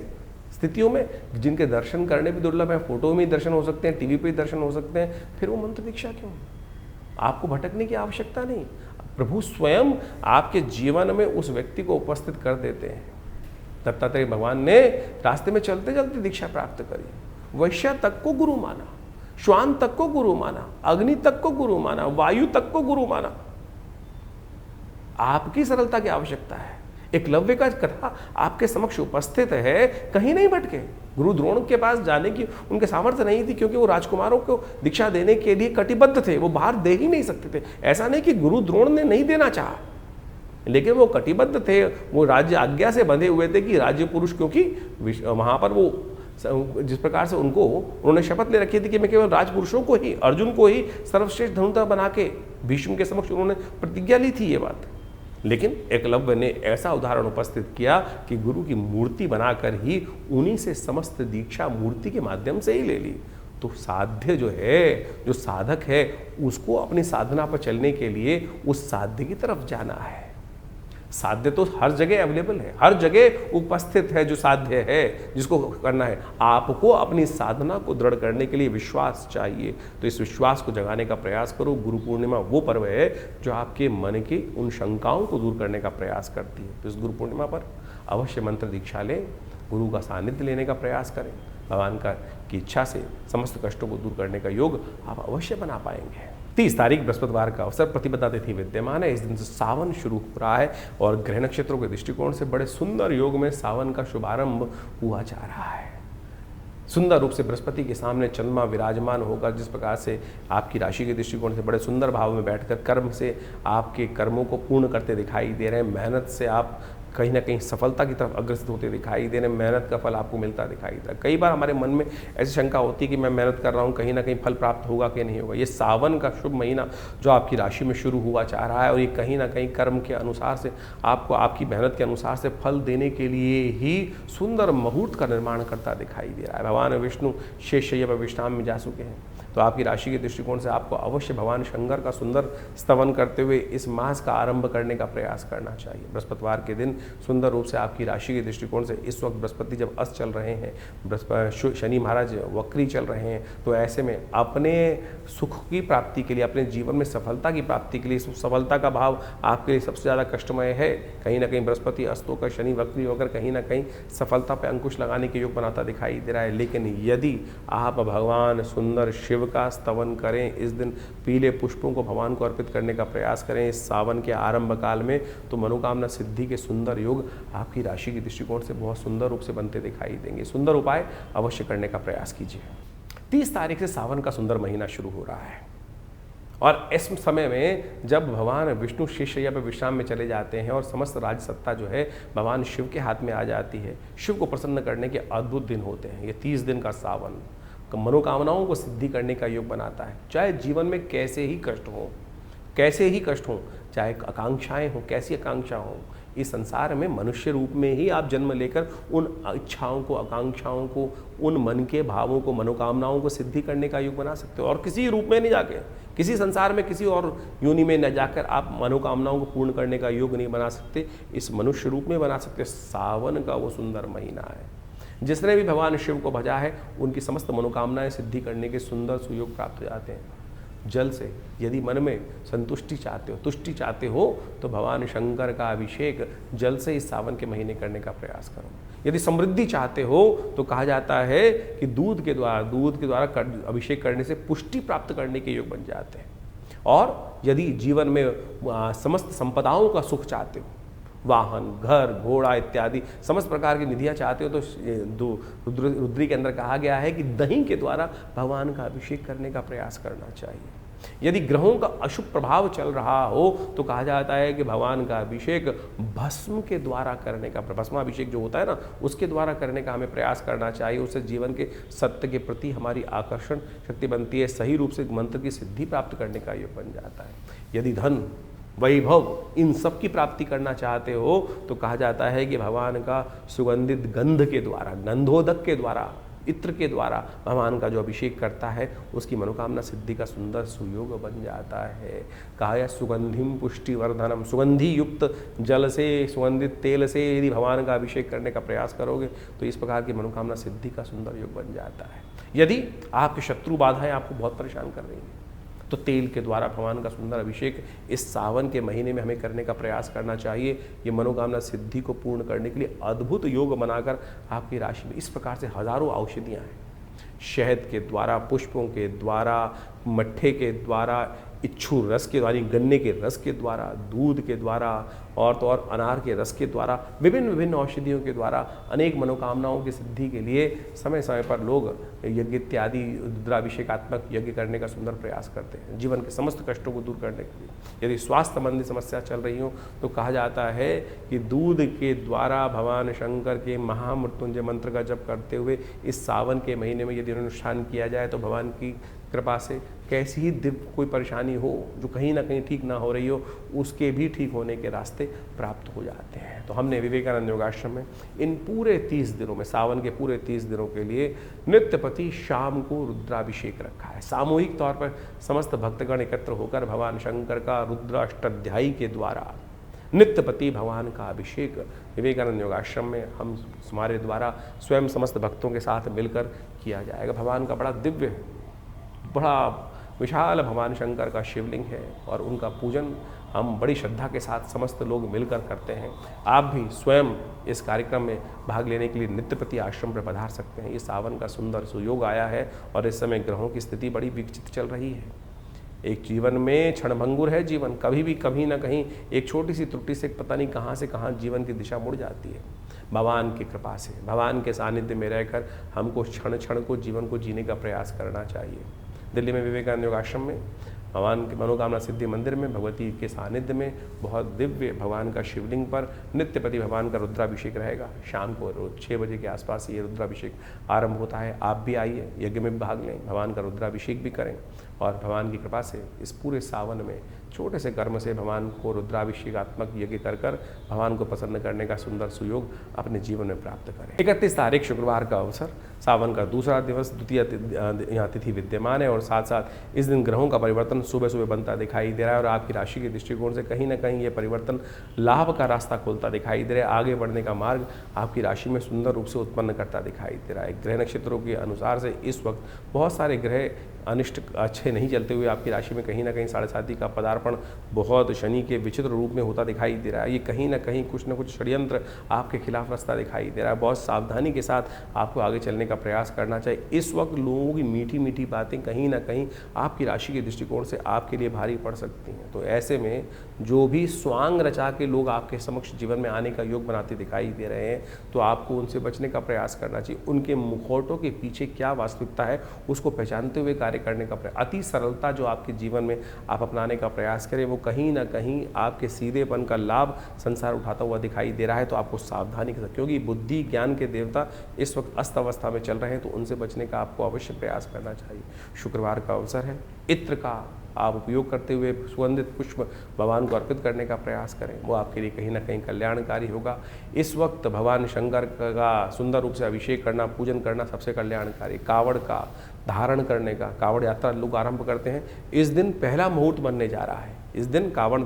स्थितियों में जिनके दर्शन करने भी दुर्लभ है, फोटो में ही दर्शन हो सकते हैं, टीवी पे ही दर्शन हो सकते हैं, फिर वो मंत्र दीक्षा क्यों? आपको भटकने की आवश्यकता नहीं। प्रभु स्वयं आपके जीवन में उस व्यक्ति को उपस्थित कर देते हैं। दत्तात्रेय भगवान ने रास्ते में चलते चलते दीक्षा प्राप्त करी। वैश्य तक को गुरु माना, श्वान तक को गुरु माना, अग्नि तक को गुरु माना, वायु तक को गुरु माना। आपकी सरलता की आवश्यकता है। एकलव्य का कथा आपके समक्ष उपस्थित है, कहीं नहीं भटके। गुरु द्रोण के पास जाने की उनके सामर्थ्य नहीं थी, क्योंकि वो राजकुमारों को दीक्षा देने के लिए कटिबद्ध थे, वो बाहर दे ही नहीं सकते थे। ऐसा नहीं कि गुरु द्रोण ने नहीं देना चाहा, लेकिन वो कटिबद्ध थे, वो राज्य आज्ञा से बंधे हुए थे कि राज्य पुरुष, क्योंकि वहां पर वो जिस प्रकार से उन्होंने शपथ ले रखी थी कि मैं केवल राजपुरुषों को ही, अर्जुन को ही सर्वश्रेष्ठ धनुर्धर बना के भीष्म के समक्ष उन्होंने प्रतिज्ञा ली थी ये बात। लेकिन एकलव्य ने ऐसा उदाहरण उपस्थित किया कि गुरु की मूर्ति बनाकर ही उन्हीं से समस्त दीक्षा मूर्ति के माध्यम से ही ले ली। तो साध्य जो है, जो साधक है, उसको अपनी साधना पर चलने के लिए उस साध्य की तरफ जाना है। साध्य तो हर जगह अवेलेबल है, हर जगह उपस्थित है जो साध्य है, जिसको करना है। आपको अपनी साधना को दृढ़ करने के लिए विश्वास चाहिए, तो इस विश्वास को जगाने का प्रयास करो। गुरु पूर्णिमा वो पर्व है जो आपके मन की उन शंकाओं को दूर करने का प्रयास करती है। तो इस गुरु पूर्णिमा पर अवश्य मंत्र दीक्षा लें, गुरु का सानिध्य लेने का प्रयास करें। भगवान की इच्छा से समस्त कष्टों को दूर करने का योग आप अवश्य बना पाएंगे। 30 तारीख बृहस्पतिवार का अवसर, प्रतिपदा तिथि विद्यमान है। इस दिन से सावन शुरू हो रहा है और ग्रह नक्षत्रों के दृष्टिकोण से बड़े सुंदर योग में सावन का शुभारंभ हुआ जा रहा है। सुंदर रूप से बृहस्पति के सामने चंद्रमा विराजमान होकर जिस प्रकार से आपकी राशि के दृष्टिकोण से बड़े सुंदर भाव में बैठकर कर्म से आपके कर्मों को पूर्ण करते दिखाई दे रहे हैं। मेहनत से आप कहीं ना कहीं सफलता की तरफ अग्रसर होते दिखाई दे रहे हैं। मेहनत का फल आपको मिलता दिखाई दे रहा है। कई बार हमारे मन में ऐसी शंका होती है कि मैं मेहनत कर रहा हूँ, कहीं ना कहीं फल प्राप्त होगा कि नहीं होगा। ये सावन का शुभ महीना जो आपकी राशि में शुरू हुआ जा रहा है और ये कहीं ना कहीं कर्म के अनुसार से आपको आपकी मेहनत के अनुसार से फल देने के लिए ही सुंदर मुहूर्त का निर्माण करता दिखाई दे रहा है। भगवान विष्णु शेषशय्या पर विश्राम में जा चुके हैं, तो आपकी राशि के दृष्टिकोण से आपको अवश्य भगवान शंकर का सुंदर स्तवन करते हुए इस मास का आरंभ करने का प्रयास करना चाहिए। बृहस्पतिवार के दिन सुंदर रूप से आपकी राशि के दृष्टिकोण से इस वक्त बृहस्पति जब अस्त चल रहे हैं, शनि महाराज वक्री चल रहे हैं, तो ऐसे में अपने सुख की प्राप्ति के लिए, अपने जीवन में सफलता की प्राप्ति के लिए, सफलता का भाव आपके लिए सबसे ज़्यादा कष्टमय है। कहीं ना कहीं बृहस्पति अस्त होकर, शनि वक्री होकर कहीं ना कहीं सफलता पर अंकुश लगाने के योग बनाता दिखाई दे रहा है। लेकिन यदि आप भगवान सुंदर शिव शिव का स्तवन करें, इस दिन पीले पुष्पों को भगवान को अर्पित करने का प्रयास करें इस सावन के आरंभ काल में, तो मनोकामना सिद्धि के सुंदर योग आपकी राशि के दृष्टिकोण से बहुत सुंदर रूप से बनते दिखाई देंगे। सुंदर उपाय अवश्य करने का प्रयास कीजिए। 30 तारीख से सावन का सुंदर महीना शुरू हो रहा है और इस समय में जब भगवान विष्णु शेषशय्या पर विश्राम में चले जाते हैं और समस्त राज सत्ता जो है भगवान शिव के हाथ में आ जाती है, शिव को प्रसन्न करने के अद्भुत दिन होते हैं। ये 30 दिन का सावन मनोकामनाओं को सिद्धि करने का योग बनाता है। चाहे जीवन में कैसे ही कष्ट हो, चाहे आकांक्षाएं हो, कैसी आकांक्षा हो, इस संसार में मनुष्य रूप में ही आप जन्म लेकर उन इच्छाओं को, आकांक्षाओं को, उन मन के भावों को, मनोकामनाओं को सिद्धि करने का योग बना सकते हो। और किसी रूप में नहीं जाके, किसी संसार में किसी और योनि में न जाकर आप मनोकामनाओं को पूर्ण करने का योग नहीं बना सकते, इस मनुष्य रूप में बना सकते। सावन का वो सुंदर महीना है, जिसने भी भगवान शिव को भजा है उनकी समस्त मनोकामनाएं सिद्धि करने के सुंदर सुयोग प्राप्त हो जाते हैं। जल से यदि मन में संतुष्टि चाहते हो, तुष्टि चाहते हो, तो भगवान शंकर का अभिषेक जल से इस सावन के महीने करने का प्रयास करो। यदि समृद्धि चाहते हो तो कहा जाता है कि दूध के द्वारा अभिषेक करने से पुष्टि प्राप्त करने के योग बन जाते हैं। और यदि जीवन में समस्त संपदाओं का सुख चाहते हो, वाहन, घर, घोड़ा इत्यादि समस्त प्रकार की निधियाँ चाहते हो, तो रुद्री के अंदर कहा गया है कि दही के द्वारा भगवान का अभिषेक करने का प्रयास करना चाहिए। यदि ग्रहों का अशुभ प्रभाव चल रहा हो तो कहा जाता है कि भगवान का अभिषेक भस्म के द्वारा करने का, भस्माभिषेक जो होता है ना, उसके द्वारा करने का हमें प्रयास करना चाहिए। उससे जीवन के सत्य के प्रति हमारी आकर्षण शक्ति बनती है, सही रूप से मंत्र की सिद्धि प्राप्त करने का योग बन जाता है। यदि धन, वैभव, इन सब की प्राप्ति करना चाहते हो तो कहा जाता है कि भगवान का सुगंधित गंध के द्वारा, गंधोदक के द्वारा, इत्र के द्वारा भगवान का जो अभिषेक करता है उसकी मनोकामना सिद्धि का सुंदर सुयोग बन जाता है। कहा है सुगंधिम पुष्टिवर्धनम, सुगंधि युक्त जल से, सुगंधित तेल से यदि भगवान का अभिषेक करने का प्रयास करोगे तो इस प्रकार की मनोकामना सिद्धि का सुंदर योग बन जाता है। यदि आपके शत्रु बाधाएं आपको बहुत परेशान कर रही हैं तो तेल के द्वारा भगवान का सुंदर अभिषेक इस सावन के महीने में हमें करने का प्रयास करना चाहिए। ये मनोकामना सिद्धि को पूर्ण करने के लिए अद्भुत योग बनाकर आपकी राशि में इस प्रकार से हजारों औषधियाँ हैं। शहद के द्वारा, पुष्पों के द्वारा, मट्ठे के द्वारा, इच्छू रस के द्वारा, गन्ने के रस के द्वारा, दूध के द्वारा और तो और अनार के रस के द्वारा, विभिन्न विभिन्न औषधियों के द्वारा अनेक मनोकामनाओं की सिद्धि के लिए समय समय पर लोग यज्ञ इत्यादि रुद्राभिषेकात्मक यज्ञ करने का सुंदर प्रयास करते हैं जीवन के समस्त कष्टों को दूर करने के लिए। यदि स्वास्थ्य संबंधी समस्या चल रही हो तो कहा जाता है कि दूध के द्वारा भगवान शंकर के महामृत्युंजय मंत्र का जप करते हुए इस सावन के महीने में यदि अनुष्ठान किया जाए तो भगवान की कृपा से कैसी ही दिव्य कोई परेशानी हो जो कहीं ना कहीं ठीक ना हो रही हो, उसके भी ठीक होने के रास्ते प्राप्त हो जाते हैं। तो हमने विवेकानंद योगाश्रम में इन पूरे 30 दिनों में, सावन के पूरे 30 दिनों के लिए नित्य प्रति शाम को रुद्राभिषेक रखा है। सामूहिक तौर पर समस्त भक्तगण एकत्र होकर भगवान शंकर का रुद्राष्टाध्यायी के द्वारा नित्यपति भगवान का अभिषेक विवेकानंद योगाश्रम में हम हमारे द्वारा स्वयं समस्त भक्तों के साथ मिलकर किया जाएगा। भगवान का बड़ा दिव्य, बड़ा विशाल भगवान शंकर का शिवलिंग है और उनका पूजन हम बड़ी श्रद्धा के साथ समस्त लोग मिलकर करते हैं। आप भी स्वयं इस कार्यक्रम में भाग लेने के लिए नित्यपति आश्रम पर पधार सकते हैं। ये सावन का सुंदर सुयोग आया है और इस समय ग्रहों की स्थिति बड़ी विकसित चल रही है। एक जीवन में क्षणभंगुर है जीवन, कभी भी कभी ना कहीं एक छोटी सी त्रुटि से पता नहीं कहाँ से कहाँ जीवन की दिशा मुड़ जाती है। भगवान की कृपा से, भगवान के सानिध्य में रहकर हमको क्षण क्षण को जीवन को जीने का प्रयास करना चाहिए। दिल्ली में विवेकानंद योगाश्रम में भगवान के मनोकामना सिद्धि मंदिर में भगवती के सानिध्य में बहुत दिव्य भगवान का शिवलिंग पर नित्यपति भगवान का रुद्राभिषेक रहेगा। शाम को रोज 6 बजे के आसपास ये रुद्राभिषेक आरंभ होता है। आप भी आइए, यज्ञ में भाग लें, भगवान का रुद्राभिषेक भी करें और भगवान की कृपा से इस पूरे सावन में छोटे से कर्म से भगवान को रुद्राभिषेकात्मक यज्ञ कर भगवान को प्रसन्न करने का सुंदर सुयोग अपने जीवन में प्राप्त करें। 31 तारीख शुक्रवार का अवसर, सावन का दूसरा दिवस, द्वितीय यहाँ तिथि विद्यमान है और साथ साथ इस दिन ग्रहों का परिवर्तन सुबह सुबह बनता दिखाई दे रहा है और आपकी राशि के दृष्टिकोण से कहीं ना कहीं ये परिवर्तन लाभ का रास्ता खोलता दिखाई दे रहा है। आगे बढ़ने का मार्ग आपकी राशि में सुंदर रूप से उत्पन्न करता दिखाई दे रहा है। ग्रह नक्षत्रों के अनुसार से इस वक्त बहुत सारे ग्रह अनिष्ट अच्छे नहीं चलते हुए आपकी राशि में कहीं ना कहीं 7.5 का पदार्पण बहुत शनि के विचित्र रूप में होता दिखाई दे रहा है। ये कहीं ना कहीं कुछ न कुछ षड्यंत्र आपके खिलाफ रास्ता दिखाई दे रहा है। बहुत सावधानी के साथ आपको आगे चलने का प्रयास करना चाहिए। इस वक्त लोगों की मीठी मीठी बातें कहीं ना कहीं आपकी राशि के दृष्टिकोण से आपके लिए भारी पड़ सकती हैं। तो ऐसे में जो भी स्वांग रचा के लोग आपके समक्ष जीवन में आने का योग बनाते दिखाई दे रहे हैं, तो आपको उनसे बचने का प्रयास करना चाहिए। उनके मुखौटों के पीछे क्या वास्तविकता है उसको पहचानते हुए कार्य करने का प्रयास, अति सरलता जो आपके जीवन में आप अपनाने का प्रयास करें, वो कहीं ना कहीं आपके सीधेपन का लाभ संसार उठाता हुआ दिखाई दे रहा है। तो आपको सावधानी के साथ, क्योंकि बुद्धि ज्ञान के देवता इस वक्त अस्त अवस्था में चल रहे हैं, तो उनसे बचने का आपको अवश्य प्रयास करना चाहिए। शुक्रवार का अवसर है, इत्र का आप उपयोग करते हुए सुगंधित पुष्प भगवान को अर्पित करने का प्रयास करें, वो आपके लिए कहीं ना कहीं कल्याणकारी होगा। इस वक्त भगवान शंकर का सुंदर रूप से अभिषेक करना, पूजन करना सबसे कल्याणकारी। कावड़ का धारण करने का, कावड़ यात्रा लोग आरंभ करते हैं, इस दिन पहला मुहूर्त बनने जा रहा है। इस दिन कावड़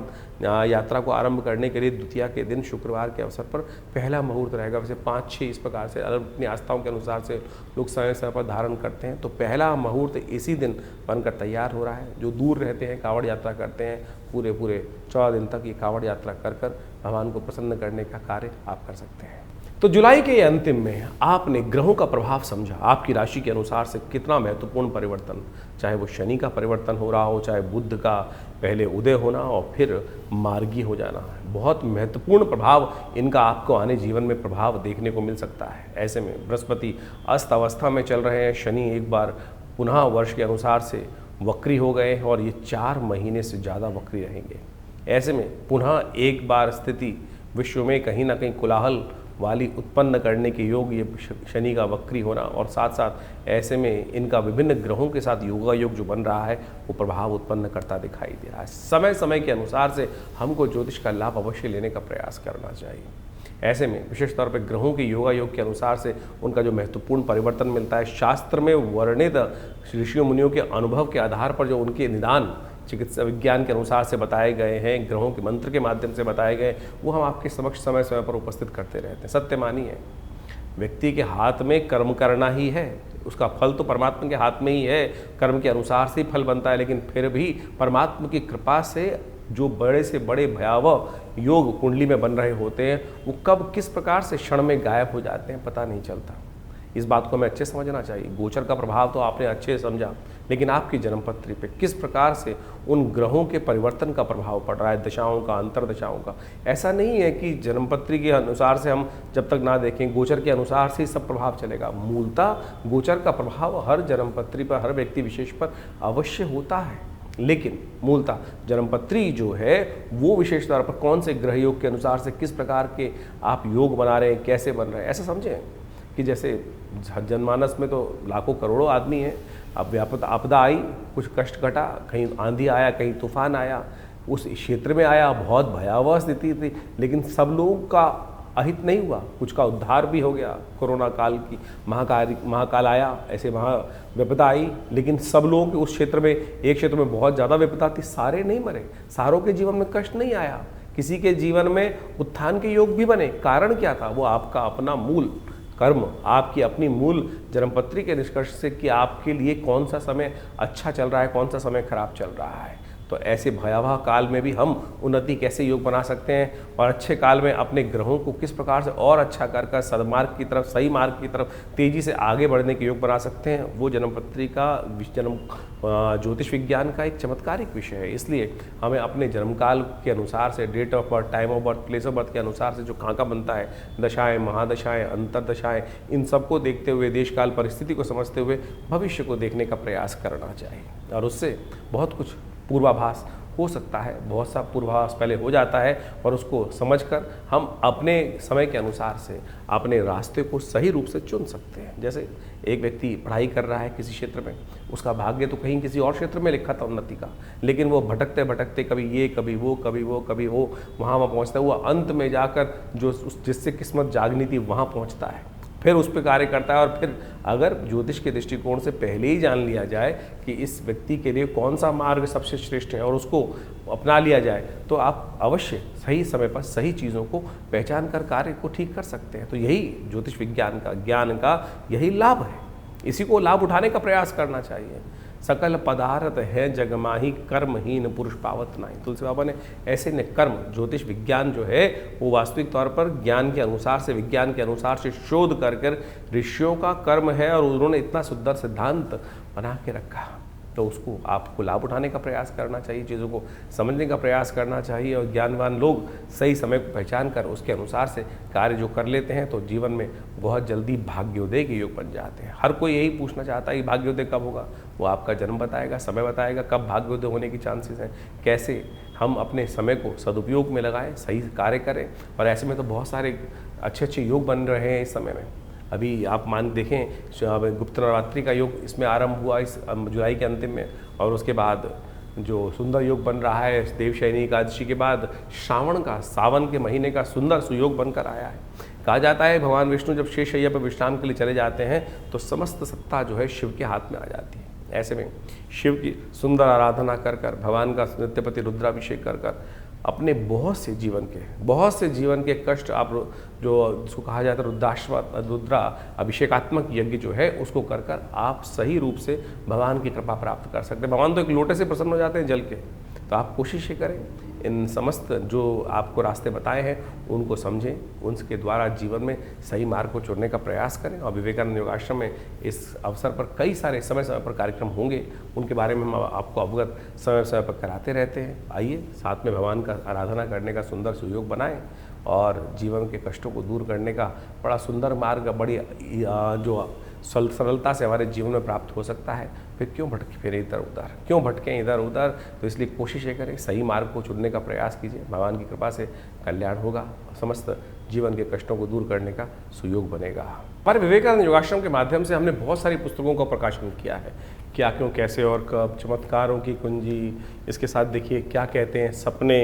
यात्रा को आरंभ करने के लिए द्वितीया के दिन शुक्रवार के अवसर पर पहला मुहूर्त रहेगा। वैसे 5-6 इस प्रकार से अपनी आस्थाओं के अनुसार से लोग समय समय पर धारण करते हैं, तो पहला मुहूर्त इसी दिन बनकर तैयार हो रहा है। जो दूर रहते हैं, कावड़ यात्रा करते हैं, पूरे 14 दिन तक ये कावड़ यात्रा कर भगवान को प्रसन्न करने का कार्य आप कर सकते हैं। तो जुलाई के अंतिम में आपने ग्रहों का प्रभाव समझा, आपकी राशि के अनुसार से कितना महत्वपूर्ण परिवर्तन, चाहे वो शनि का परिवर्तन हो रहा हो, चाहे बुध का पहले उदय होना और फिर मार्गी हो जाना, बहुत महत्वपूर्ण प्रभाव इनका आपको आने जीवन में प्रभाव देखने को मिल सकता है। ऐसे में बृहस्पति अस्त अवस्था में चल रहे हैं, शनि एक बार पुनः वर्ष के अनुसार से वक्री हो गए और ये 4 महीने से ज़्यादा वक्री रहेंगे। ऐसे में पुनः एक बार स्थिति विश्व में कहीं ना कहीं कोलाहल वाली उत्पन्न करने के योग, ये शनि का वक्री होना और साथ साथ ऐसे में इनका विभिन्न ग्रहों के साथ योगा योग जो बन रहा है वो प्रभाव उत्पन्न करता दिखाई दे रहा है। समय समय के अनुसार से हमको ज्योतिष का लाभ अवश्य लेने का प्रयास करना चाहिए। ऐसे में विशेष तौर पर ग्रहों के योगा योग के अनुसार से उनका जो महत्वपूर्ण परिवर्तन मिलता है, शास्त्र में वर्णित ऋषियों मुनियों के अनुभव के आधार पर जो उनके निदान चिकित्सा विज्ञान के अनुसार से बताए गए हैं, ग्रहों के मंत्र के माध्यम से बताए गए, वो हम आपके समक्ष समय समय पर उपस्थित करते रहते हैं। सत्य मानिए, व्यक्ति के हाथ में कर्म करना ही है, उसका फल तो परमात्मा के हाथ में ही है, कर्म के अनुसार से ही फल बनता है। लेकिन फिर भी परमात्मा की कृपा से जो बड़े से बड़े भयावह योग कुंडली में बन रहे होते हैं, वो कब किस प्रकार से क्षण में गायब हो जाते हैं पता नहीं चलता। इस बात को हमें अच्छे समझना चाहिए। गोचर का प्रभाव तो आपने अच्छे से समझा, लेकिन आपकी जन्मपत्री पे किस प्रकार से उन ग्रहों के परिवर्तन का प्रभाव पड़ रहा है, दशाओं का, अंतरदशाओं का। ऐसा नहीं है कि जन्मपत्री के अनुसार से हम जब तक ना देखें, गोचर के अनुसार से ही सब प्रभाव चलेगा। मूलतः गोचर का प्रभाव हर जन्मपत्री पर, हर व्यक्ति विशेष पर अवश्य होता है, लेकिन मूलतः जन्मपत्री जो है वो विशेष तौर पर कौन से ग्रह योग के अनुसार से किस प्रकार के आप योग बना रहे हैं, कैसे बन रहे हैं। ऐसा समझें कि जैसे जनमानस में तो लाखों करोड़ों आदमी हैं, अब व्यापक आपदा आई, कुछ कष्ट घटा, कहीं आंधी आया, कहीं तूफान आया, उस क्षेत्र में आया, बहुत भयावह स्थिति थी, लेकिन सब लोगों का अहित नहीं हुआ, कुछ का उद्धार भी हो गया। कोरोना काल की महाकाल आया, ऐसे विपदा आई, लेकिन सब लोगों के उस क्षेत्र में, एक क्षेत्र में बहुत ज़्यादा विपदा थी, सारे नहीं मरे, सारों के जीवन में कष्ट नहीं आया, किसी के जीवन में उत्थान के योग भी बने। कारण क्या था? वो आपका अपना मूल कर्म, आपकी अपनी मूल जन्मपत्री के निष्कर्ष से कि आपके लिए कौन सा समय अच्छा चल रहा है, कौन सा समय खराब चल रहा है। तो ऐसे भयावह काल में भी हम उन्नति कैसे योग बना सकते हैं और अच्छे काल में अपने ग्रहों को किस प्रकार से और अच्छा कर सदमार्ग की तरफ, सही मार्ग की तरफ तेजी से आगे बढ़ने के योग बना सकते हैं, वो जन्मपत्री का जन्म ज्योतिष विज्ञान का एक चमत्कारिक विषय है। इसलिए हमें अपने जन्मकाल के अनुसार से, date of birth, time of birth, place of birth के अनुसार से जो खाका बनता है, दशाएं, महादशाएं, अंतरदशाएं, इन सबको देखते हुए, देशकाल परिस्थिति को समझते हुए भविष्य को देखने का प्रयास करना चाहिए और उससे बहुत कुछ पूर्वाभास हो सकता है, बहुत सा पूर्वाभास पहले हो जाता है और उसको समझकर हम अपने समय के अनुसार से अपने रास्ते को सही रूप से चुन सकते हैं। जैसे एक व्यक्ति पढ़ाई कर रहा है किसी क्षेत्र में, उसका भाग्य तो कहीं किसी और क्षेत्र में लिखा था उन्नति का, लेकिन वो भटकते भटकते कभी ये, कभी वो, कभी वो, कभी वो, वहाँ पहुँचता है, वो अंत में जाकर जो जिससे किस्मत जागनी थी वहाँ पहुँचता है, फिर उस पर कार्य करता है। और फिर अगर ज्योतिष के दृष्टिकोण से पहले ही जान लिया जाए कि इस व्यक्ति के लिए कौन सा मार्ग सबसे श्रेष्ठ है और उसको अपना लिया जाए, तो आप अवश्य सही समय पर सही चीज़ों को पहचान कर कार्य को ठीक कर सकते हैं। तो यही ज्योतिष विज्ञान का, ज्ञान का यही लाभ है, इसी को लाभ उठाने का प्रयास करना चाहिए। सकल पदार्थ है जगमाही कर्महीन पुरुष पावत नाही। तुलसी बाबा ने ऐसे ने कर्म ज्योतिष विज्ञान जो है वो वास्तविक तौर पर ज्ञान के अनुसार से विज्ञान के अनुसार से शोध कर ऋषियों का कर्म है और उन्होंने इतना सुंदर सिद्धांत बना के रखा। तो उसको आपको लाभ उठाने का प्रयास करना चाहिए, चीज़ों को समझने का प्रयास करना चाहिए और ज्ञानवान लोग सही समय को पहचान कर उसके अनुसार से कार्य जो कर लेते हैं तो जीवन में बहुत जल्दी भाग्योदय के योग बन जाते हैं। हर कोई यही पूछना चाहता है कि भाग्योदय कब होगा, वो आपका जन्म बताएगा, समय बताएगा कब भाग्योदय होने की चांसेस हैं, कैसे हम अपने समय को सदुपयोग में लगाएं, सही कार्य करें। और ऐसे में तो बहुत सारे अच्छे अच्छे योग बन रहे हैं इस समय में। अभी आप मान देखें गुप्त नवरात्रि का योग इसमें आरंभ हुआ इस जुलाई के अंतिम में, और उसके बाद जो सुंदर योग बन रहा है देवशयनी एकादशी के बाद श्रावण का सावन के महीने का सुंदर सुयोग बनकर आया है। कहा जाता है भगवान विष्णु जब शेषशय्या पर विश्राम के लिए चले जाते हैं तो समस्त सत्ता जो है शिव के हाथ में आ जाती है। ऐसे में शिव की सुंदर आराधना कर भगवान का नित्यपति रुद्राभिषेक कर अपने बहुत से जीवन के कष्ट आप जो जिसको कहा जाता है रुद्रा अभिषेकात्मक यज्ञ जो है उसको कर आप सही रूप से भगवान की कृपा प्राप्त कर सकते हैं। भगवान तो एक लोटे से प्रसन्न हो जाते हैं जल के। तो आप कोशिश ये करें इन समस्त जो आपको रास्ते बताए हैं उनको समझें, उनके द्वारा जीवन में सही मार्ग को चुनने का प्रयास करें। और विवेकानंद योगाश्रम में इस अवसर पर कई सारे समय पर कार्यक्रम होंगे, उनके बारे में हम आपको अवगत समय पर कराते रहते हैं। आइए साथ में भगवान का आराधना करने का सुंदर सुयोग बनाएं और जीवन के कष्टों को दूर करने का बड़ा सुंदर मार्ग बड़ी जो सरलता से हमारे जीवन में प्राप्त हो सकता है। फिर क्यों भटकें इधर उधर। तो इसलिए कोशिश ये करें सही मार्ग को चुनने का प्रयास कीजिए, भगवान की कृपा से कल्याण होगा, समस्त जीवन के कष्टों को दूर करने का सुयोग बनेगा। हमारे विवेकानंद योगाश्रम के माध्यम से हमने बहुत सारी पुस्तकों का प्रकाशन किया है, क्या क्यों कैसे और कब, चमत्कारों की कुंजी, इसके साथ देखिए क्या कहते हैं सपने,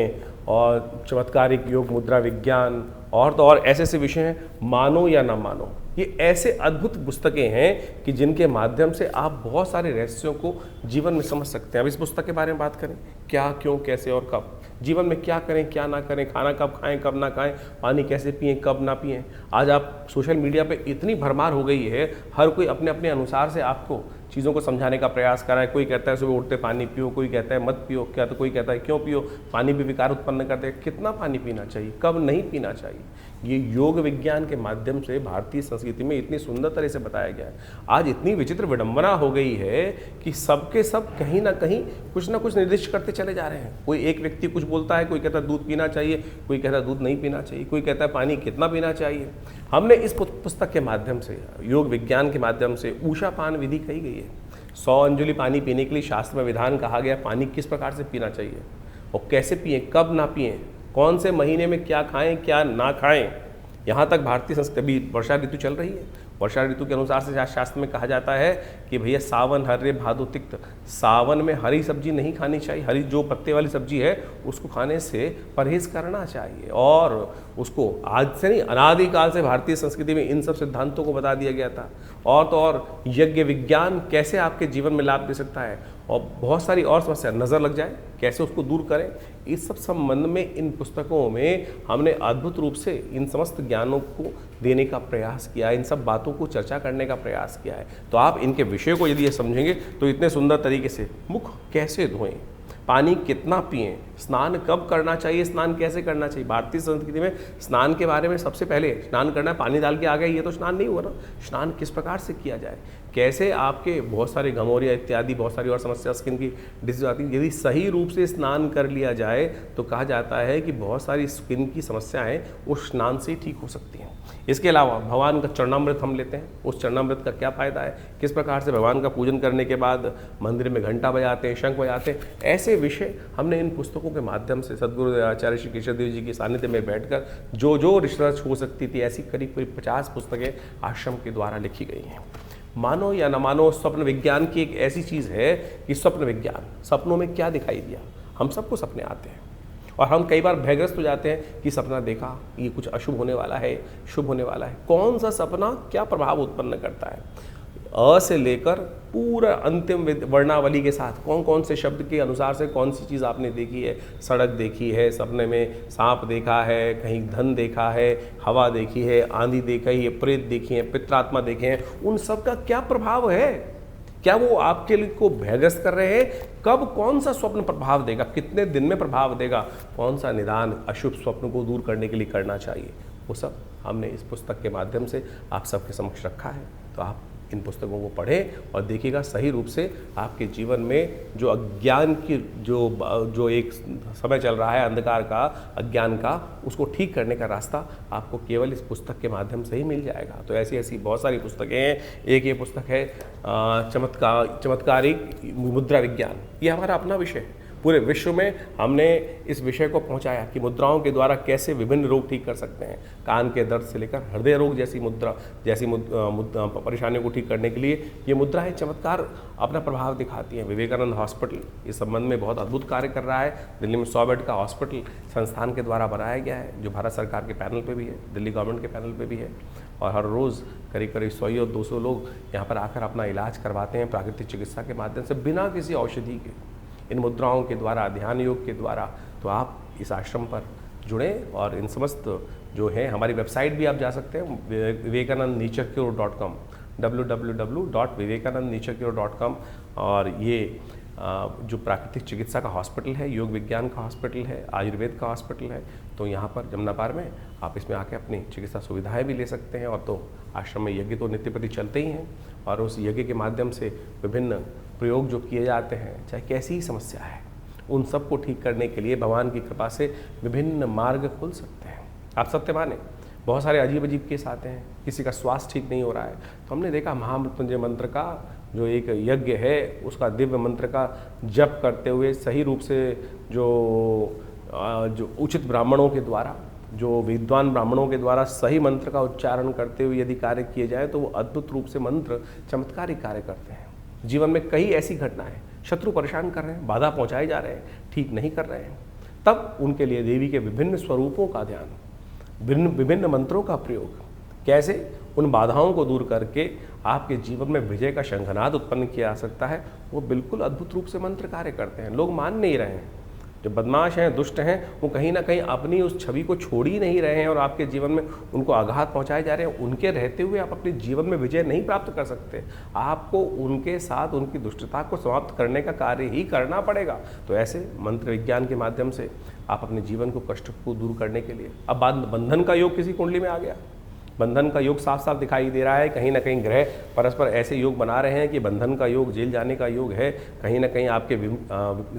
और चमत्कारिक योग मुद्रा विज्ञान, और तो और ऐसे ऐसे विषय हैं, मानो या ना मानो। ये ऐसे अद्भुत पुस्तकें हैं कि जिनके माध्यम से आप बहुत सारे रहस्यों को जीवन में समझ सकते हैं। अब इस पुस्तक के बारे में बात करें, क्या क्यों कैसे और कब, जीवन में क्या करें क्या ना करें, खाना कब खाएं कब ना खाएं, पानी कैसे पिएं कब ना पिएं। आज आप सोशल मीडिया पे इतनी भरमार हो गई है, हर कोई अपने अपने अनुसार से आपको चीज़ों को समझाने का प्रयास कर रहा है। कोई कहता है सुबह उठते पानी पियो, कोई कहता है मत पियो, क्या तो कोई कहता है क्यों पियो, पानी भी विकार उत्पन्न करते हैं। कितना पानी पीना चाहिए, कब नहीं पीना चाहिए, ये योग विज्ञान के माध्यम से भारतीय संस्कृति में इतनी सुंदर तरह से बताया गया है। आज इतनी विचित्र विडंबना हो गई है कि सबके सब कहीं ना कहीं कुछ ना कुछ निर्दिष्ट करते चले जा रहे हैं। कोई एक व्यक्ति कुछ बोलता है, कोई कहता है दूध पीना चाहिए, कोई कहता है दूध नहीं पीना चाहिए, कोई कहता है पानी कितना पीना चाहिए। हमने इस पुस्तक के माध्यम से, योग विज्ञान के माध्यम से ऊषा पान विधि कही गई है। 100 अंजुलि पानी पीने के लिए शास्त्र में विधान कहा गया, पानी किस प्रकार से पीना चाहिए और कैसे पिएं, कब ना पिएं, कौन से महीने में क्या खाएं क्या ना खाएं। यहाँ तक भारतीय संस्कृति, अभी वर्षा ऋतु चल रही है, वर्षा ऋतु के अनुसार से शास्त्र में कहा जाता है कि भैया सावन हर्रे भादो तिक्त, सावन में हरी सब्जी नहीं खानी चाहिए, हरी जो पत्ते वाली सब्जी है उसको खाने से परहेज करना चाहिए। और उसको आज से नहीं, अनादिकाल से भारतीय संस्कृति में इन सब सिद्धांतों को बता दिया गया था। और तो और यज्ञ विज्ञान कैसे आपके जीवन में लाभ दे सकता है, और बहुत सारी और समस्या, नज़र लग जाए कैसे उसको दूर करें, इस सब संबंध में इन पुस्तकों में हमने अद्भुत रूप से इन समस्त ज्ञानों को देने का प्रयास किया है, इन सब बातों को चर्चा करने का प्रयास किया है। तो आप इनके विषय को यदि ये समझेंगे तो इतने सुंदर तरीके से मुख कैसे धोएं, पानी कितना पिएं, स्नान कब करना चाहिए, स्नान कैसे करना चाहिए। भारतीय संस्कृति में स्नान के बारे में सबसे पहले स्नान करना है, पानी डाल के आ गए, ये तो स्नान नहीं हुआ ना। स्नान किस प्रकार से किया जाए, कैसे आपके बहुत सारे घमौरिया इत्यादि बहुत सारी और समस्या स्किन की डिजीज आती है, यदि सही रूप से स्नान कर लिया जाए तो कहा जाता है कि बहुत सारी स्किन की समस्याएं उस स्नान से ही ठीक हो सकती हैं। इसके अलावा भगवान का चरणामृत हम लेते हैं, उस चरणामृत का क्या फ़ायदा है, किस प्रकार से भगवान का पूजन करने के बाद मंदिर में घंटा बजाते हैं, शंख बजाते हैं, ऐसे विषय हमने इन पुस्तकों के माध्यम से सदगुरु आचार्य श्री केशव देव जी के सानिध्य में बैठकर जो रिसर्च हो सकती थी, ऐसी करीब 50 पुस्तकें आश्रम के द्वारा लिखी गई हैं। मानो या न मानो, स्वप्न विज्ञान की एक ऐसी चीज़ है कि स्वप्न विज्ञान, सपनों में क्या दिखाई दिया, हम सबको सपने आते हैं और हम कई बार भयग्रस्त हो जाते हैं कि सपना देखा, ये कुछ अशुभ होने वाला है, शुभ होने वाला है। कौन सा सपना क्या प्रभाव उत्पन्न करता है, अ से लेकर पूरा अंतिम वर्णावली के साथ कौन कौन से शब्द के अनुसार से कौन सी चीज़ आपने देखी है। सड़क देखी है, सपने में सांप देखा है, कहीं धन देखा है, हवा देखी है, आंधी देखी है, प्रेत देखी है, पित्रात्मा देखे हैं, उन सब का क्या प्रभाव है, क्या वो आपके लिए को भयग्रस्त कर रहे हैं? कब कौन सा स्वप्न प्रभाव देगा, कितने दिन में प्रभाव देगा, कौन सा निदान अशुभ स्वप्न को दूर करने के लिए करना चाहिए, वो सब हमने इस पुस्तक के माध्यम से आप सबके समक्ष रखा है। तो आप इन पुस्तकों को पढ़ें और देखिएगा सही रूप से आपके जीवन में जो अज्ञान की जो एक समय चल रहा है, अंधकार का, अज्ञान का, उसको ठीक करने का रास्ता आपको केवल इस पुस्तक के माध्यम से ही मिल जाएगा। तो ऐसी ऐसी बहुत सारी पुस्तकें हैं। एक ये पुस्तक है चमत्कारिक मुद्रा विज्ञान। ये हमारा अपना विषय है। पूरे विश्व में हमने इस विषय को पहुंचाया कि मुद्राओं के द्वारा कैसे विभिन्न रोग ठीक कर सकते हैं। कान के दर्द से लेकर हृदय रोग जैसी परेशानियों को ठीक करने के लिए ये मुद्राएं चमत्कार अपना प्रभाव दिखाती हैं। विवेकानंद हॉस्पिटल इस संबंध में बहुत अद्भुत कार्य कर रहा है। दिल्ली में 100 बेड का हॉस्पिटल संस्थान के द्वारा बनाया गया है, जो भारत सरकार के पैनल पे भी है, दिल्ली गवर्नमेंट के पैनल पे भी है। और हर रोज़ करीब 100 या 200 लोग यहाँ पर आकर अपना इलाज करवाते हैं प्राकृतिक चिकित्सा के माध्यम से, बिना किसी औषधि के, इन मुद्राओं के द्वारा, ध्यान योग के द्वारा। तो आप इस आश्रम पर जुड़ें और इन समस्त जो है, हमारी वेबसाइट भी आप जा सकते हैं vivekanandnaturecure.com, www.vivekanandnaturecure.com। और ये जो प्राकृतिक चिकित्सा का हॉस्पिटल है, योग विज्ञान का हॉस्पिटल है, आयुर्वेद का हॉस्पिटल है, तो यहाँ पर जमुनापार में आप इसमें आके अपनी चिकित्सा सुविधाएं भी ले सकते हैं। और तो आश्रम में यज्ञ तो नित्य प्रति चलते ही हैं, और उस यज्ञ के माध्यम से विभिन्न प्रयोग जो किए जाते हैं, चाहे कैसी ही समस्या है, उन सब को ठीक करने के लिए भगवान की कृपा से विभिन्न मार्ग खुल सकते हैं। आप सत्य माने, बहुत सारे अजीब अजीब केस आते हैं, किसी का स्वास्थ्य ठीक नहीं हो रहा है, तो हमने देखा महामृत्युंजय मंत्र का जो एक यज्ञ है, उसका दिव्य मंत्र का जप करते हुए सही रूप से जो उचित ब्राह्मणों के द्वारा, जो विद्वान ब्राह्मणों के द्वारा सही मंत्र का उच्चारण करते हुए यदि कार्य किए जाए, तो वो अद्भुत रूप से मंत्र चमत्कारिक कार्य करते हैं। जीवन में कई ऐसी घटनाएं, शत्रु परेशान कर रहे हैं, बाधा पहुंचाए जा रहे हैं, ठीक नहीं कर रहे हैं, तब उनके लिए देवी के विभिन्न स्वरूपों का ध्यान, विभिन्न मंत्रों का प्रयोग, कैसे उन बाधाओं को दूर करके आपके जीवन में विजय का शंखनाद उत्पन्न किया जा सकता है, वो बिल्कुल अद्भुत रूप से मंत्र कार्य करते हैं। लोग मान नहीं रहे हैं, जो बदमाश हैं, दुष्ट हैं, वो कहीं ना कहीं अपनी उस छवि को छोड़ ही नहीं रहे हैं और आपके जीवन में उनको आघात पहुंचाए जा रहे हैं। उनके रहते हुए आप अपने जीवन में विजय नहीं प्राप्त कर सकते। आपको उनके साथ उनकी दुष्टता को समाप्त करने का कार्य ही करना पड़ेगा। तो ऐसे मंत्र विज्ञान के माध्यम से आप अपने जीवन को, कष्ट को दूर करने के लिए, अब बंधन का योग किसी कुंडली में आ गया, बंधन का योग साफ साफ दिखाई दे रहा है। कहीं ना कहीं ग्रह परस्पर ऐसे योग बना रहे हैं कि बंधन का योग, जेल जाने का योग है, कहीं ना कहीं आपके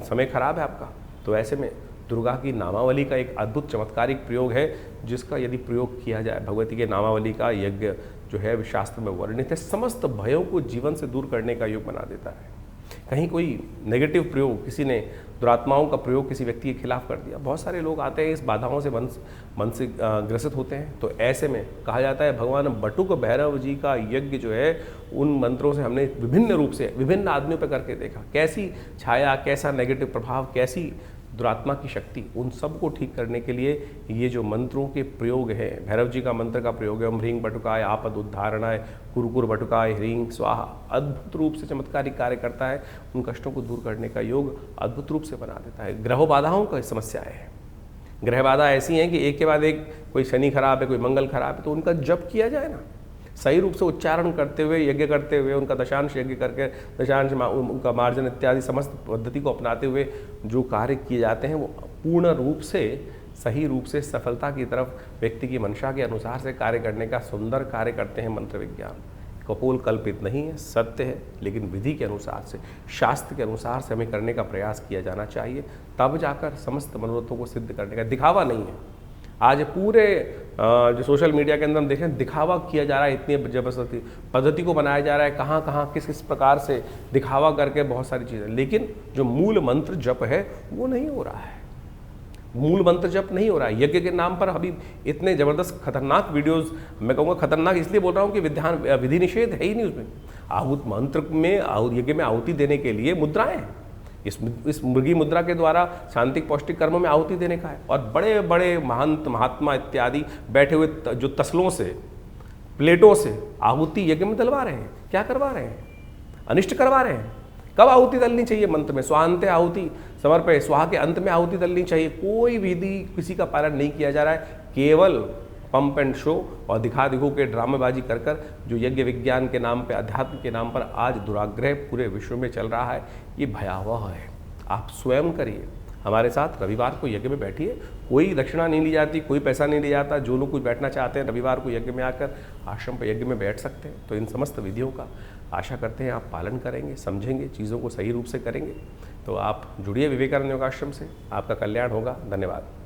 समय खराब है आपका। तो ऐसे में दुर्गा की नामावली का एक अद्भुत चमत्कारिक प्रयोग है, जिसका यदि प्रयोग किया जाए, भगवती के नामावली का यज्ञ जो है शास्त्र में वर्णित है, समस्त भयों को जीवन से दूर करने का योग बना देता है। कहीं कोई नेगेटिव प्रयोग, किसी ने दुरात्माओं का प्रयोग किसी व्यक्ति के खिलाफ कर दिया, बहुत सारे लोग आते हैं इस बाधाओं से मन से ग्रसित होते हैं। तो ऐसे में कहा जाता है भगवान बटुक भैरव जी का यज्ञ जो है, उन मंत्रों से हमने विभिन्न रूप से विभिन्न आदमियों पर करके देखा, कैसी छाया, कैसा नेगेटिव प्रभाव, कैसी दुरात्मा की शक्ति, उन सब को ठीक करने के लिए ये जो मंत्रों के प्रयोग है, भैरव जी का मंत्र का प्रयोग है, ओम ह्रीं बटुकाय आपद उद्धारणाय कुरकुर बटुकाय ह्रीं स्वाहा, अद्भुत रूप से चमत्कारिक कार्य करता है। उन कष्टों को दूर करने का योग अद्भुत रूप से बना देता है। ग्रह बाधाओं का समस्याएं हैं, ग्रह बाधा ऐसी हैं कि एक के बाद एक, कोई शनि खराब है, कोई मंगल खराब है, तो उनका जप किया जाए ना, सही रूप से उच्चारण करते हुए, यज्ञ करते हुए, उनका दशांश यज्ञ करके, दशांश उनका मार्जन इत्यादि समस्त पद्धति को अपनाते हुए जो कार्य किए जाते हैं, वो पूर्ण रूप से, सही रूप से सफलता की तरफ व्यक्ति की मंशा के अनुसार से कार्य करने का सुंदर कार्य करते हैं। मंत्र विज्ञान कपोल कल्पित नहीं है, सत्य है, लेकिन विधि के अनुसार से, शास्त्र के अनुसार से हमें करने का प्रयास किया जाना चाहिए, तब जाकर समस्त मनोरथों को सिद्ध करने का, दिखावा नहीं है। आज पूरे जो सोशल मीडिया के अंदर हम देखें, दिखावा किया जा रहा है, इतनी जबरदस्ती पद्धति को बनाया जा रहा है, कहाँ कहाँ किस किस प्रकार से दिखावा करके बहुत सारी चीज़ें, लेकिन जो मूल मंत्र जप है वो नहीं हो रहा है। मूल मंत्र जप नहीं हो रहा है। यज्ञ के नाम पर अभी इतने ज़बरदस्त खतरनाक वीडियोस, मैं कहूँगा खतरनाक इसलिए बोल रहा हूँ कि विधि निषेध है ही नहीं उसमें। आहूत मंत्र में, यज्ञ में आहुति देने के लिए मुद्राएं हैं। इस मृगी मुद्रा के द्वारा शांतिक पौष्टिक कर्मों में आहुति देने का है। और बड़े बड़े महंत महात्मा इत्यादि बैठे हुए जो तसलों से, प्लेटों से आहुति यज्ञ में डलवा रहे हैं। क्या करवा रहे हैं? अनिष्ट करवा रहे हैं। कब आहुति डलनी चाहिए? मंत्र में स्वांते आहुति समर्पय, स्वाहा के अंत में आहुति डलनी चाहिए। कोई विधि किसी का पालन नहीं किया जा रहा है। केवल पंप एंड शो और दिखा दिखो के ड्रामेबाजी कर कर जो यज्ञ विज्ञान के नाम पे, अध्यात्म के नाम पर आज दुराग्रह पूरे विश्व में चल रहा है, ये भयावह है। आप स्वयं करिए, हमारे साथ रविवार को यज्ञ में बैठिए। कोई दक्षिणा नहीं ली जाती, कोई पैसा नहीं लिया जाता। जो लोग कुछ बैठना चाहते हैं रविवार को यज्ञ में आकर आश्रम पर यज्ञ में बैठ सकते हैं। तो इन समस्त विधियों का आशा करते हैं आप पालन करेंगे, समझेंगे, चीज़ों को सही रूप से करेंगे। तो आप जुड़िए विवेकानंद योगाश्रम से, आपका कल्याण होगा। धन्यवाद।